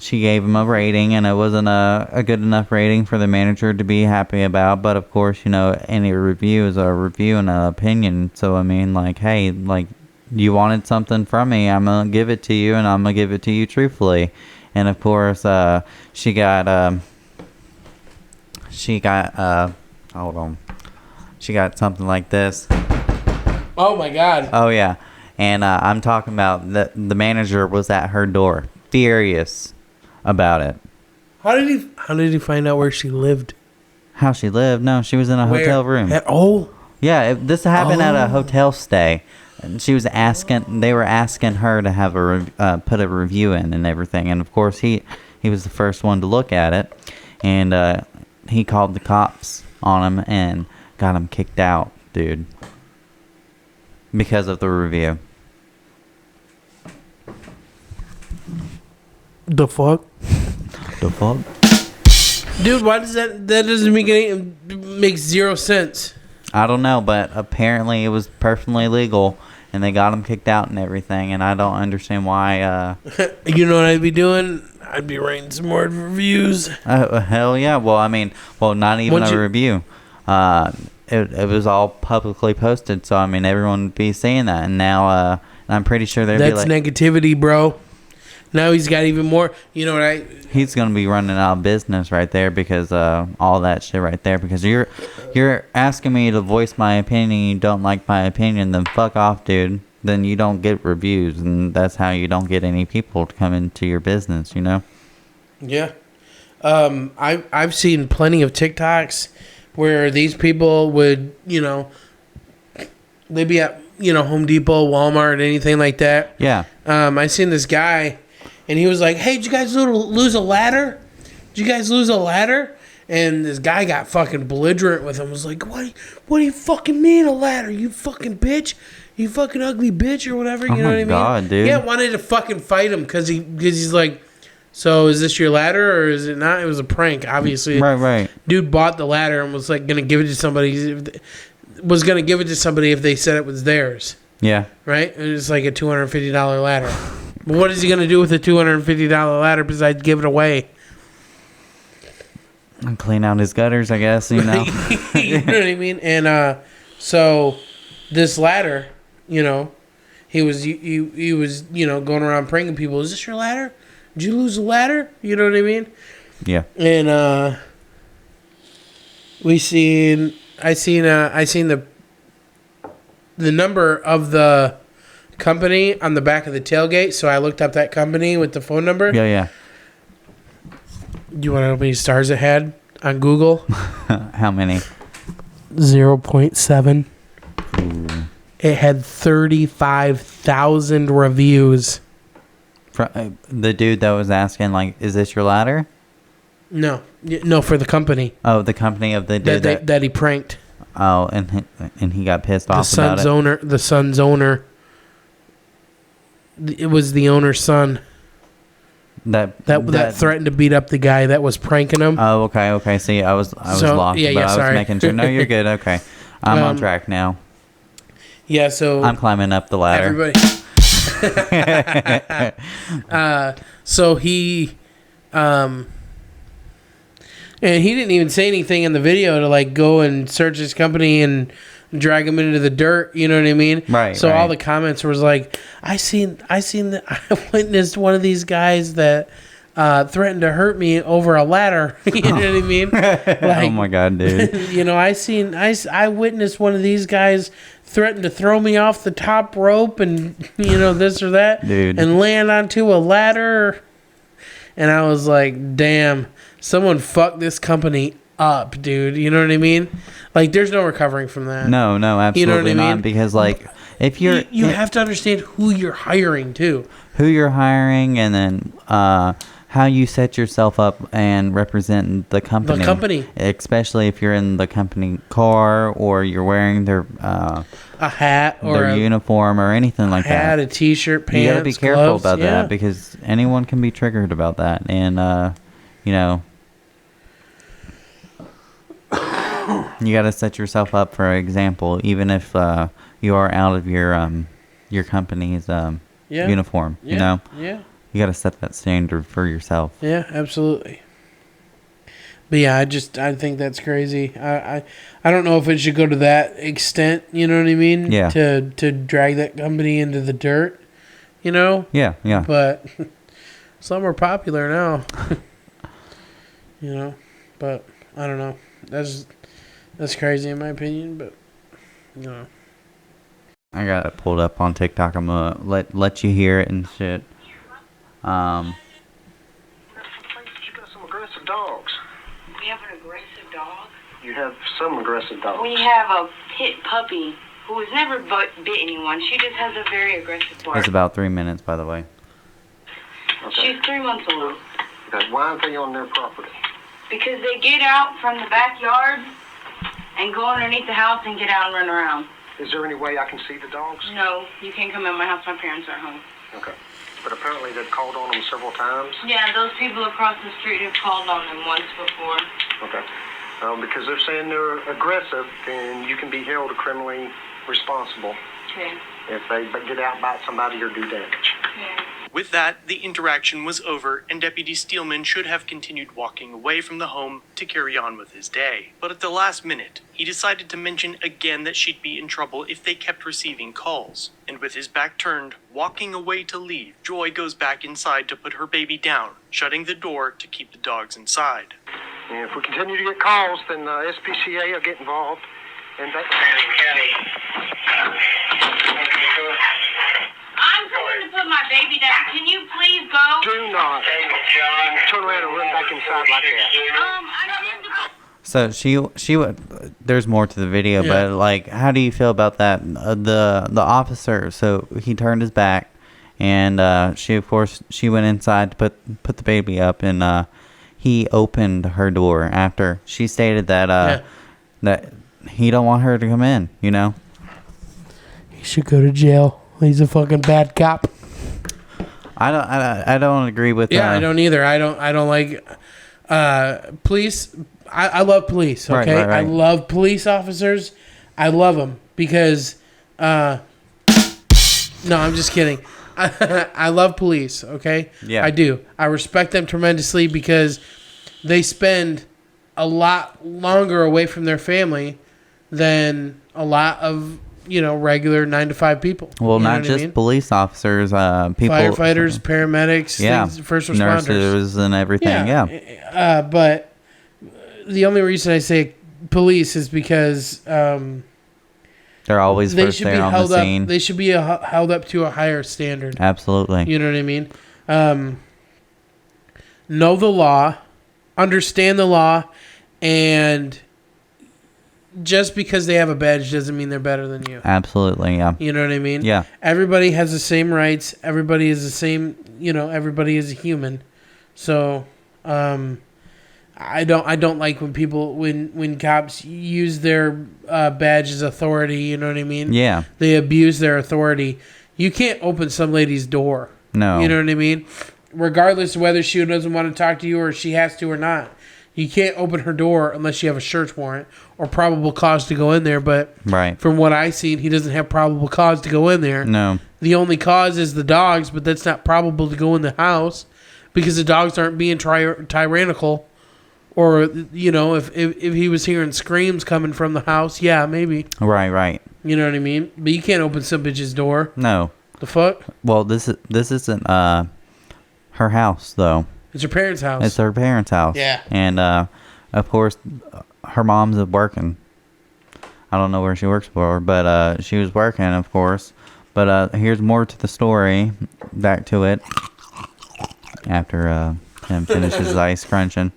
she gave him a rating, and it wasn't a good enough rating for the manager to be happy about. But of course, any review is a review and an opinion. So I mean, like, hey, like, you wanted something from me, I'm gonna give it to you, and I'm gonna give it to you truthfully. And of course, she got hold on, she got something like this. Oh my God. Oh yeah, and I'm talking about the manager was at her door, furious about it. How did he find out where she lived? How she lived? No, she was in a hotel room. Yeah, this happened at a hotel stay. And she was they were asking her to have put a review in and everything. And of course he was the first one to look at it, and he called the cops on him and got him kicked out, dude, because of the review. The fuck? The fuck? Dude, why does that doesn't make zero sense? I don't know, but apparently it was perfectly legal, and they got him kicked out and everything, and I don't understand why. You know what I'd be doing? I'd be writing some more reviews. Hell yeah. Well, not even a review. It was all publicly posted, so I mean everyone would be seeing that, and now I'm pretty sure they'd be like, that's negativity, bro. Now he's got even more. You know what he's gonna be running out of business right there because all that shit right there, because you're asking me to voice my opinion and you don't like my opinion, then fuck off, dude. Then you don't get reviews, and that's how you don't get any people to come into your business, Yeah. I've seen plenty of TikToks where these people would, they'd be at, Home Depot, Walmart, anything like that. Yeah. I seen this guy, and he was like, hey, did you guys lose a ladder? Did you guys lose a ladder? And this guy got fucking belligerent with him. Was like, what do you fucking mean a ladder? You fucking bitch. You fucking ugly bitch or whatever. You know what I mean? God, dude. Yeah, wanted to fucking fight him because he's like, so is this your ladder or is it not? It was a prank, obviously. Right. Dude bought the ladder and was like going to give it to somebody. Was going to give it to somebody if they said it was theirs. Yeah. Right? It was like a $250 ladder. But what is he going to do with a $250 ladder besides give it away? And clean out his gutters, I guess, You know what I mean? And so this ladder, he was going around pranking people. Is this your ladder? Did you lose a ladder? You know what I mean? Yeah. And I seen the number of the company on the back of the tailgate, so I looked up that company with the phone number. Yeah. Do you want to know how many stars it had on Google? How many? 0.7. It had 35,000 reviews. The dude that was asking, like, is this your ladder? No, for the company. Oh, the company of the dude that he pranked. Oh, and he got pissed off about it. The son's owner. It was the owner's son. That threatened to beat up the guy that was pranking him. Oh, okay. See, I was lost, but I was making sure. No, you're good. Okay, I'm on track now. Yeah, so I'm climbing up the ladder. Everybody. So he, and he didn't even say anything in the video to like go and search his company and drag him into the dirt. You know what I mean? Right. So all the comments was like, I witnessed one of these guys that threatened to hurt me over a ladder. You know what I mean? Like, oh my god, dude! You know, I witnessed one of these guys threatened to throw me off the top rope and this or that, dude, and land onto a ladder. And I was like, damn, someone fucked this company up, dude. You know what I mean? Like, there's no recovering from that. No, absolutely not. Because like, if you have to understand who you're hiring too. Who you're hiring, and then how you set yourself up and represent the company. The company. Especially if you're in the company car or you're wearing their a hat or their uniform or anything like that. A hat, a t-shirt, pants, you got to be careful gloves, about that, because anyone can be triggered about that. And, you got to set yourself up for example, even if you are out of your company's uniform, Yeah. You got to set that standard for yourself. Yeah, absolutely. But yeah, I think that's crazy. I don't know if it should go to that extent, you know what I mean? Yeah. To drag that company into the dirt, Yeah. But some are popular now. But I don't know. That's crazy in my opinion, but I got it pulled up on TikTok. I'm gonna let you hear it and shit. You got some aggressive dogs. We have an aggressive dog. You have some aggressive dogs. We have a pit puppy who has never bit anyone. She just has a very aggressive bark. It's about 3 minutes, by the way. Okay. She's 3 months old. Okay. Why aren't they on their property? Because they get out from the backyard and go underneath the house and get out and run around. Is there any way I can see the dogs? No, you can't come in my house. My parents are home. Okay. But apparently they've called on them several times. Yeah, those people across the street have called on them once before. Okay. Because they're saying they're aggressive, then you can be held criminally responsible. Okay. If they get out, bite somebody, or do damage. Okay. With that, the interaction was over, and Deputy Steelman should have continued walking away from the home to carry on with his day. But at the last minute, he decided to mention again that she'd be in trouble if they kept receiving calls. And with his back turned, walking away to leave, Joy goes back inside to put her baby down, shutting the door to keep the dogs inside. And if we continue to get calls, then SPCA will get involved. And I'm going to put my baby down. Can you please go? Do not turn around and run back inside like that. I don't need to go. So she would. There's more to the video, but like, how do you feel about that? The officer. So he turned his back, and she went inside to put the baby up, and he opened her door after she stated that that he don't want her to come in. He should go to jail. He's a fucking bad cop. I don't agree with that. Yeah, I don't either. I don't like police. I love police, okay? Right. I love police officers. I love them because no, I'm just kidding. I love police, okay? Yeah. I do. I respect them tremendously because they spend a lot longer away from their family than a lot of regular 9-to-5 people. Well, not just police officers, people, firefighters, paramedics, first responders, nurses, and everything. Yeah. But the only reason I say police is because they're always first there on the scene. They should be held up to a higher standard. Absolutely. You know what I mean? Know the law, understand the law, and just because they have a badge doesn't mean they're better than you. Absolutely, yeah. You know what I mean? Yeah. Everybody has the same rights. Everybody is the same. Everybody is a human. So, I don't like when people when cops use their badge as authority. You know what I mean? Yeah. They abuse their authority. You can't open some lady's door. No. You know what I mean? Regardless of whether she doesn't want to talk to you or she has to or not. You can't open her door unless you have a search warrant or probable cause to go in there. But right. From what I've seen, he doesn't have probable cause to go in there. No. The only cause is the dogs, but that's not probable to go in the house because the dogs aren't being tyrannical. Or, if he was hearing screams coming from the house, yeah, maybe. Right. You know what I mean? But you can't open some bitch's door. No. The fuck? Well, this isn't her house though. It's her parents' house. It's her parents' house. Yeah. And of course, her mom's working. I don't know where she works for, but she was working, of course. But here's more to the story. Back to it. After him finishes his ice crunching.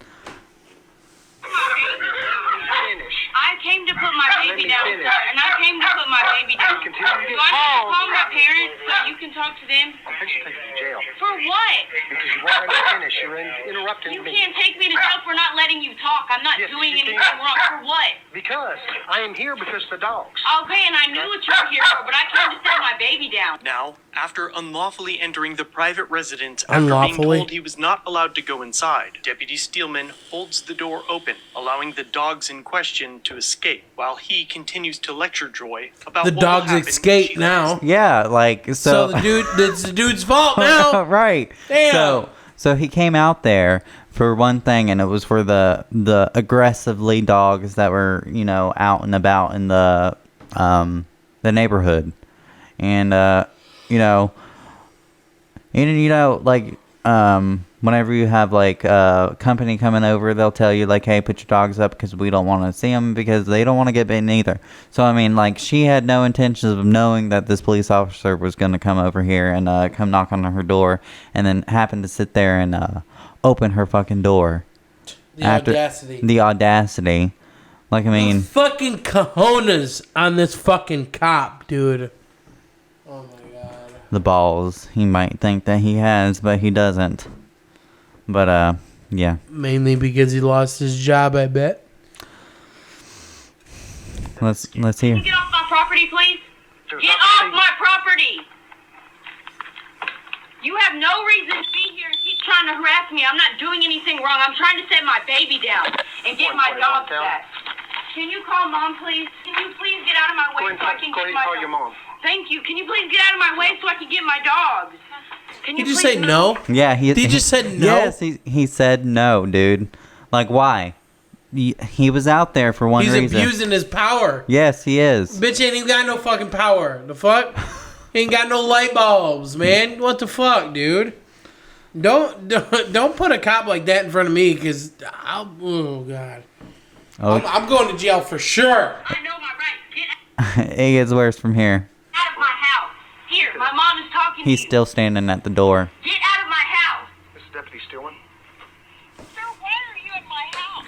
I came to put my baby down, sir, and I came to put my baby down. Continue to get Do I need to calls. call my parents so you can talk to them? I should take you to jail For what? because you won't let me finish. You're interrupting You me. can't take me to jail for not letting you talk. I'm not Yes, doing you anything can. wrong. For what? Because I am here because of the dogs. Okay, and I knew what you were here for, but I came to set my baby down. Now, after unlawfully entering the private residence after Unlawfully? being told he was not allowed to go inside, Deputy Steelman holds the door open, allowing the dogs in question to escape, while he continues to lecture Joy about The what will dogs happen when escape she now. Yeah, like So it's the dude's fault now. right. Damn. So he came out there for one thing, and it was for the aggressively dogs that were out and about in the neighborhood, and whenever you have company coming over, they'll tell you hey, put your dogs up because we don't want to see them because they don't want to get bitten either. So I mean, she had no intentions of knowing that this police officer was going to come over here and come knock on her door, and then happened to sit there and open her fucking door. The audacity. The audacity. I mean, the fucking cojones on this fucking cop, dude. Oh my god. The balls. He might think that he has, but he doesn't. But yeah. Mainly because he lost his job, I bet. Let's Can hear. you get off my property, please? There's Get nothing- off my property! You have no reason to be here and keep trying to harass me. I'm not doing anything wrong. I'm trying to set my baby down and get my dogs back. Can you call Mom, please? Can you please get out of my Go way ahead so I can and get my call your mom. Thank you. Can you please get out of my way so I can get my dogs? Can He you just please say move? no. Yeah, He just said no? Yes, he said no, dude. Why? He was out there for one He's reason. abusing his power. Yes, he is. Bitch ain't even got no fucking power. The fuck? He ain't got no light bulbs, man. What the fuck, dude? Don't put a cop like that in front of me, because oh god, I'm going to jail for sure. I know my rights. Get It gets worse from here. out of my house. Here, my mom is talking He's to you. still standing at the door. Get out of my house. This is Deputy Stillman. Sir, why are you in my house?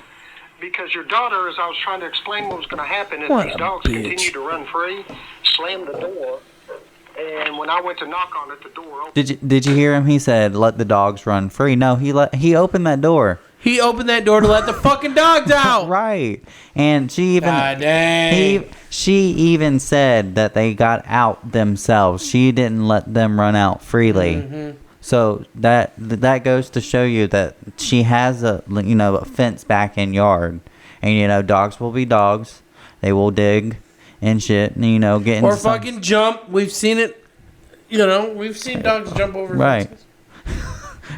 Because your daughter, as I was trying to explain what was going to happen, if What these a dogs bitch. continue to run free, slammed the door, and when I went to knock on it, the door opened. Did you hear him? He said, "Let the dogs run free." No, he opened that door. He opened that door to let the fucking dogs out. Right, and she even God dang. she even said that they got out themselves. She didn't let them run out freely. Mm-hmm. So that goes to show you that she has a fence back in yard, and dogs will be dogs. They will dig and shit, and get Or into some- fucking jump. We've seen it. We've seen dogs jump over Right. fences.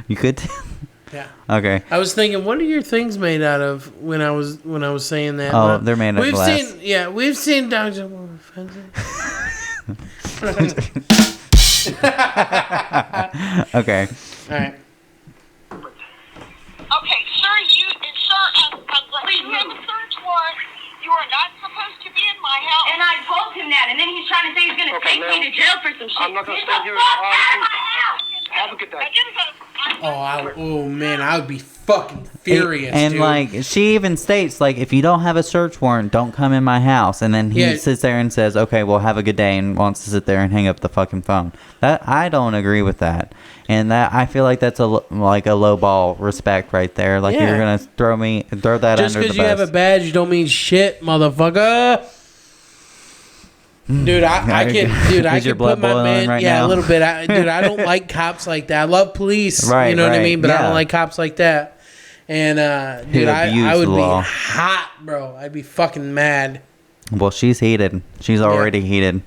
You could. Yeah. Okay. I was thinking, what are your things made out of when I was saying that? Oh, But they're made of glass. We've seen dogs jump over fences. Okay. All right. Okay, sir, you have a search warrant. You are not supposed to be in my house. And I told him that, and then he's trying to say he's going to Okay, take me ma'am. to jail for some shit. I'm not gonna Get stand the here fuck and out of argue. my house! Have Have a good day. Oh man, I would be fucking furious, and dude. like she even states, like, if you don't have a search warrant, don't come in my house. And then he sits there and says, okay, well, have a good day, and wants to sit there and hang up the fucking phone. That I don't agree with that, and that I feel like that's a low ball respect right there. Like, you're gonna throw that just under the bus. Just because you have a badge, you don't mean shit, motherfucker. Dude, I can put my man. Right yeah, now? a little bit. I don't like cops like that. I love police. Right, you know what I mean? But I yeah. don't like cops like that. And dude, I would be hot, bro. I'd be fucking mad. Well, she's heated. She's already heated.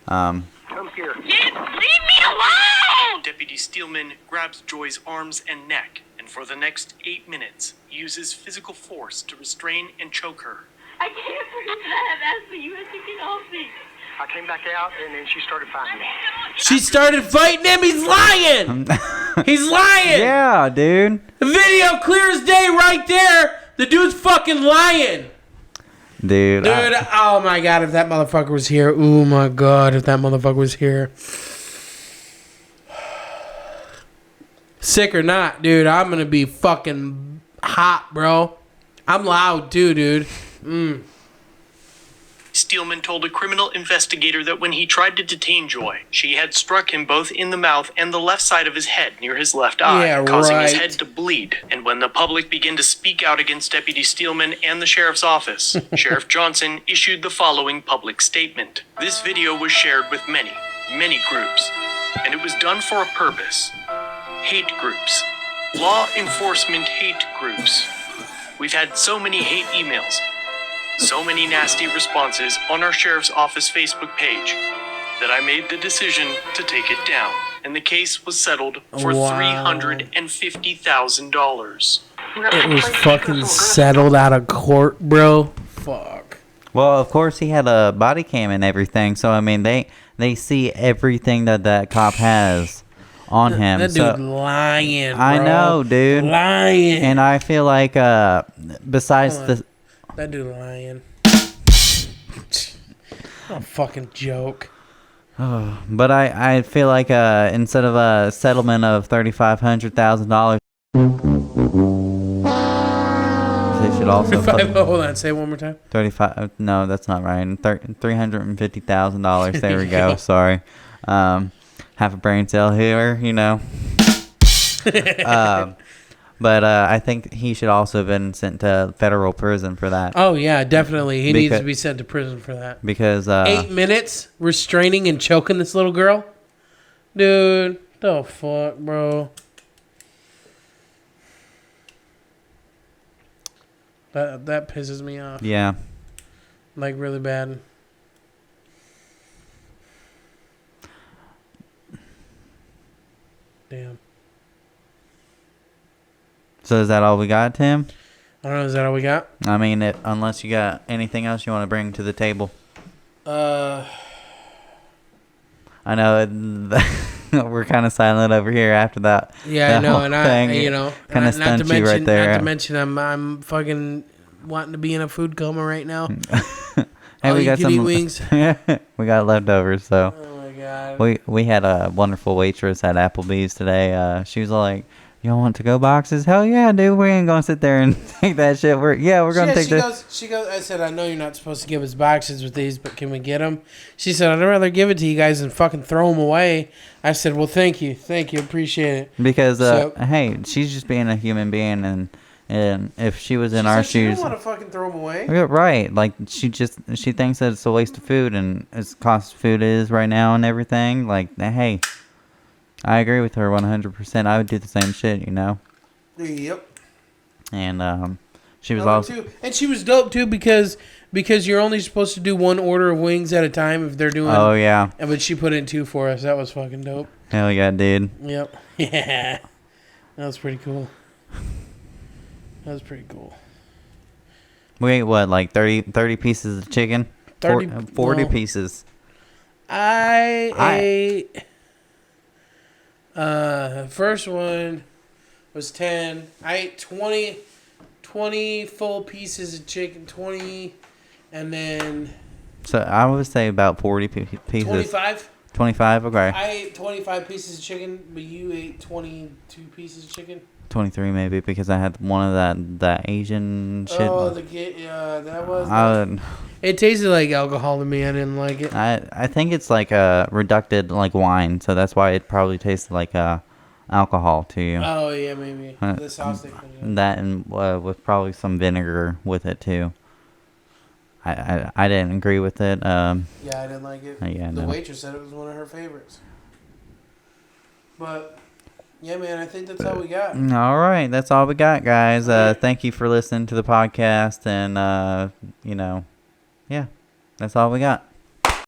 Come here. Leave me alone! Deputy Steelman grabs Joy's arms and neck, and for the next 8 minutes, uses physical force to restrain and choke her. I can't breathe. I have asthma. You have to get off me. I came back out, and then she started fighting me. She started fighting him. He's lying. He's lying. Yeah, dude. The video clear as day right there. The dude's fucking lying. Dude, oh my god, if that motherfucker was here. Oh my god, if that motherfucker was here. Sick or not, dude, I'm gonna be fucking hot, bro. I'm loud too, dude. Steelman told a criminal investigator that when he tried to detain Joy, she had struck him both in the mouth and the left side of his head near his left eye, causing his head to bleed. And when the public began to speak out against Deputy Steelman and the sheriff's office, Sheriff Johnson issued the following public statement. This video was shared with many groups, and it was done for a purpose. Hate groups. Law enforcement hate groups. We've had so many hate emails, so many nasty responses on our sheriff's office Facebook page that I made the decision to take it down, and the case was settled for $350,000. It was fucking settled out of court, bro. Fuck. well, of course he had a body cam and everything, so I mean they see everything that cop has on him. That dude lying, bro. I know, dude. Lying. And I feel like besides that dude lying. A fucking joke. but I feel like instead of a settlement of $3,500,000, they should also hold on, say it one more time. 35. No, that's not right. $350,000. There we go. Sorry. Half a brain cell here, you know. But I think he should also have been sent to federal prison for that. Oh yeah, definitely. He needs to be sent to prison for that. Because 8 minutes restraining and choking this little girl, dude. The fuck, bro. That pisses me off. Yeah. Like really bad. Damn. So is that all we got, Tim? I don't know. Is that all we got? I mean, unless you got anything else you want to bring to the table. Uh, I know we're kind of silent over here after that. Yeah, I know, and kind of stunned you right there. Not to mention, I'm fucking wanting to be in a food coma right now. Hey, we got some wings. We got leftovers, so. Oh my god. We had a wonderful waitress at Applebee's today. She was like, "You don't want to-go boxes? Hell yeah, dude. We ain't gonna sit there and take that shit. We're gonna take this." She goes. I said, "I know you're not supposed to give us boxes with these, but can we get them?" She said, "I'd rather give it to you guys than fucking throw them away." I said, "Well, thank you, appreciate it." Because hey, she's just being a human being, and if she was in our shoes, she don't want to fucking throw them away. Right? Like she thinks that it's a waste of food, and as cost food is right now and everything. Like, hey. I agree with her 100%. I would do the same shit, you know. Yep. And she was also too. And she was dope too because you're only supposed to do one order of wings at a time if they're doing. Oh yeah. But she put in 2 for us. That was fucking dope. Hell yeah, dude. Yep. Yeah. That was pretty cool. We ate what, like 30 pieces of chicken? 40 pieces. I ate. First one was 10. I ate 20 full pieces of chicken, 20, and then... So I would say about 40 pieces. 25? 25. Okay. I ate 25 pieces of chicken, but you ate 22 pieces of chicken. 23 maybe because I had one of that Asian shit. Oh, that was. It tasted like alcohol to me. I didn't like it. I think it's like a reducted like wine, so that's why it probably tasted like alcohol to you. Oh yeah, maybe the sauce they put in. That and with probably some vinegar with it too. I didn't agree with it. Yeah, I didn't like it. Yeah, the waitress said it was one of her favorites. But yeah, man, I think that's all we got. All right, that's all we got, guys. Thank you for listening to the podcast, and yeah, that's all we got.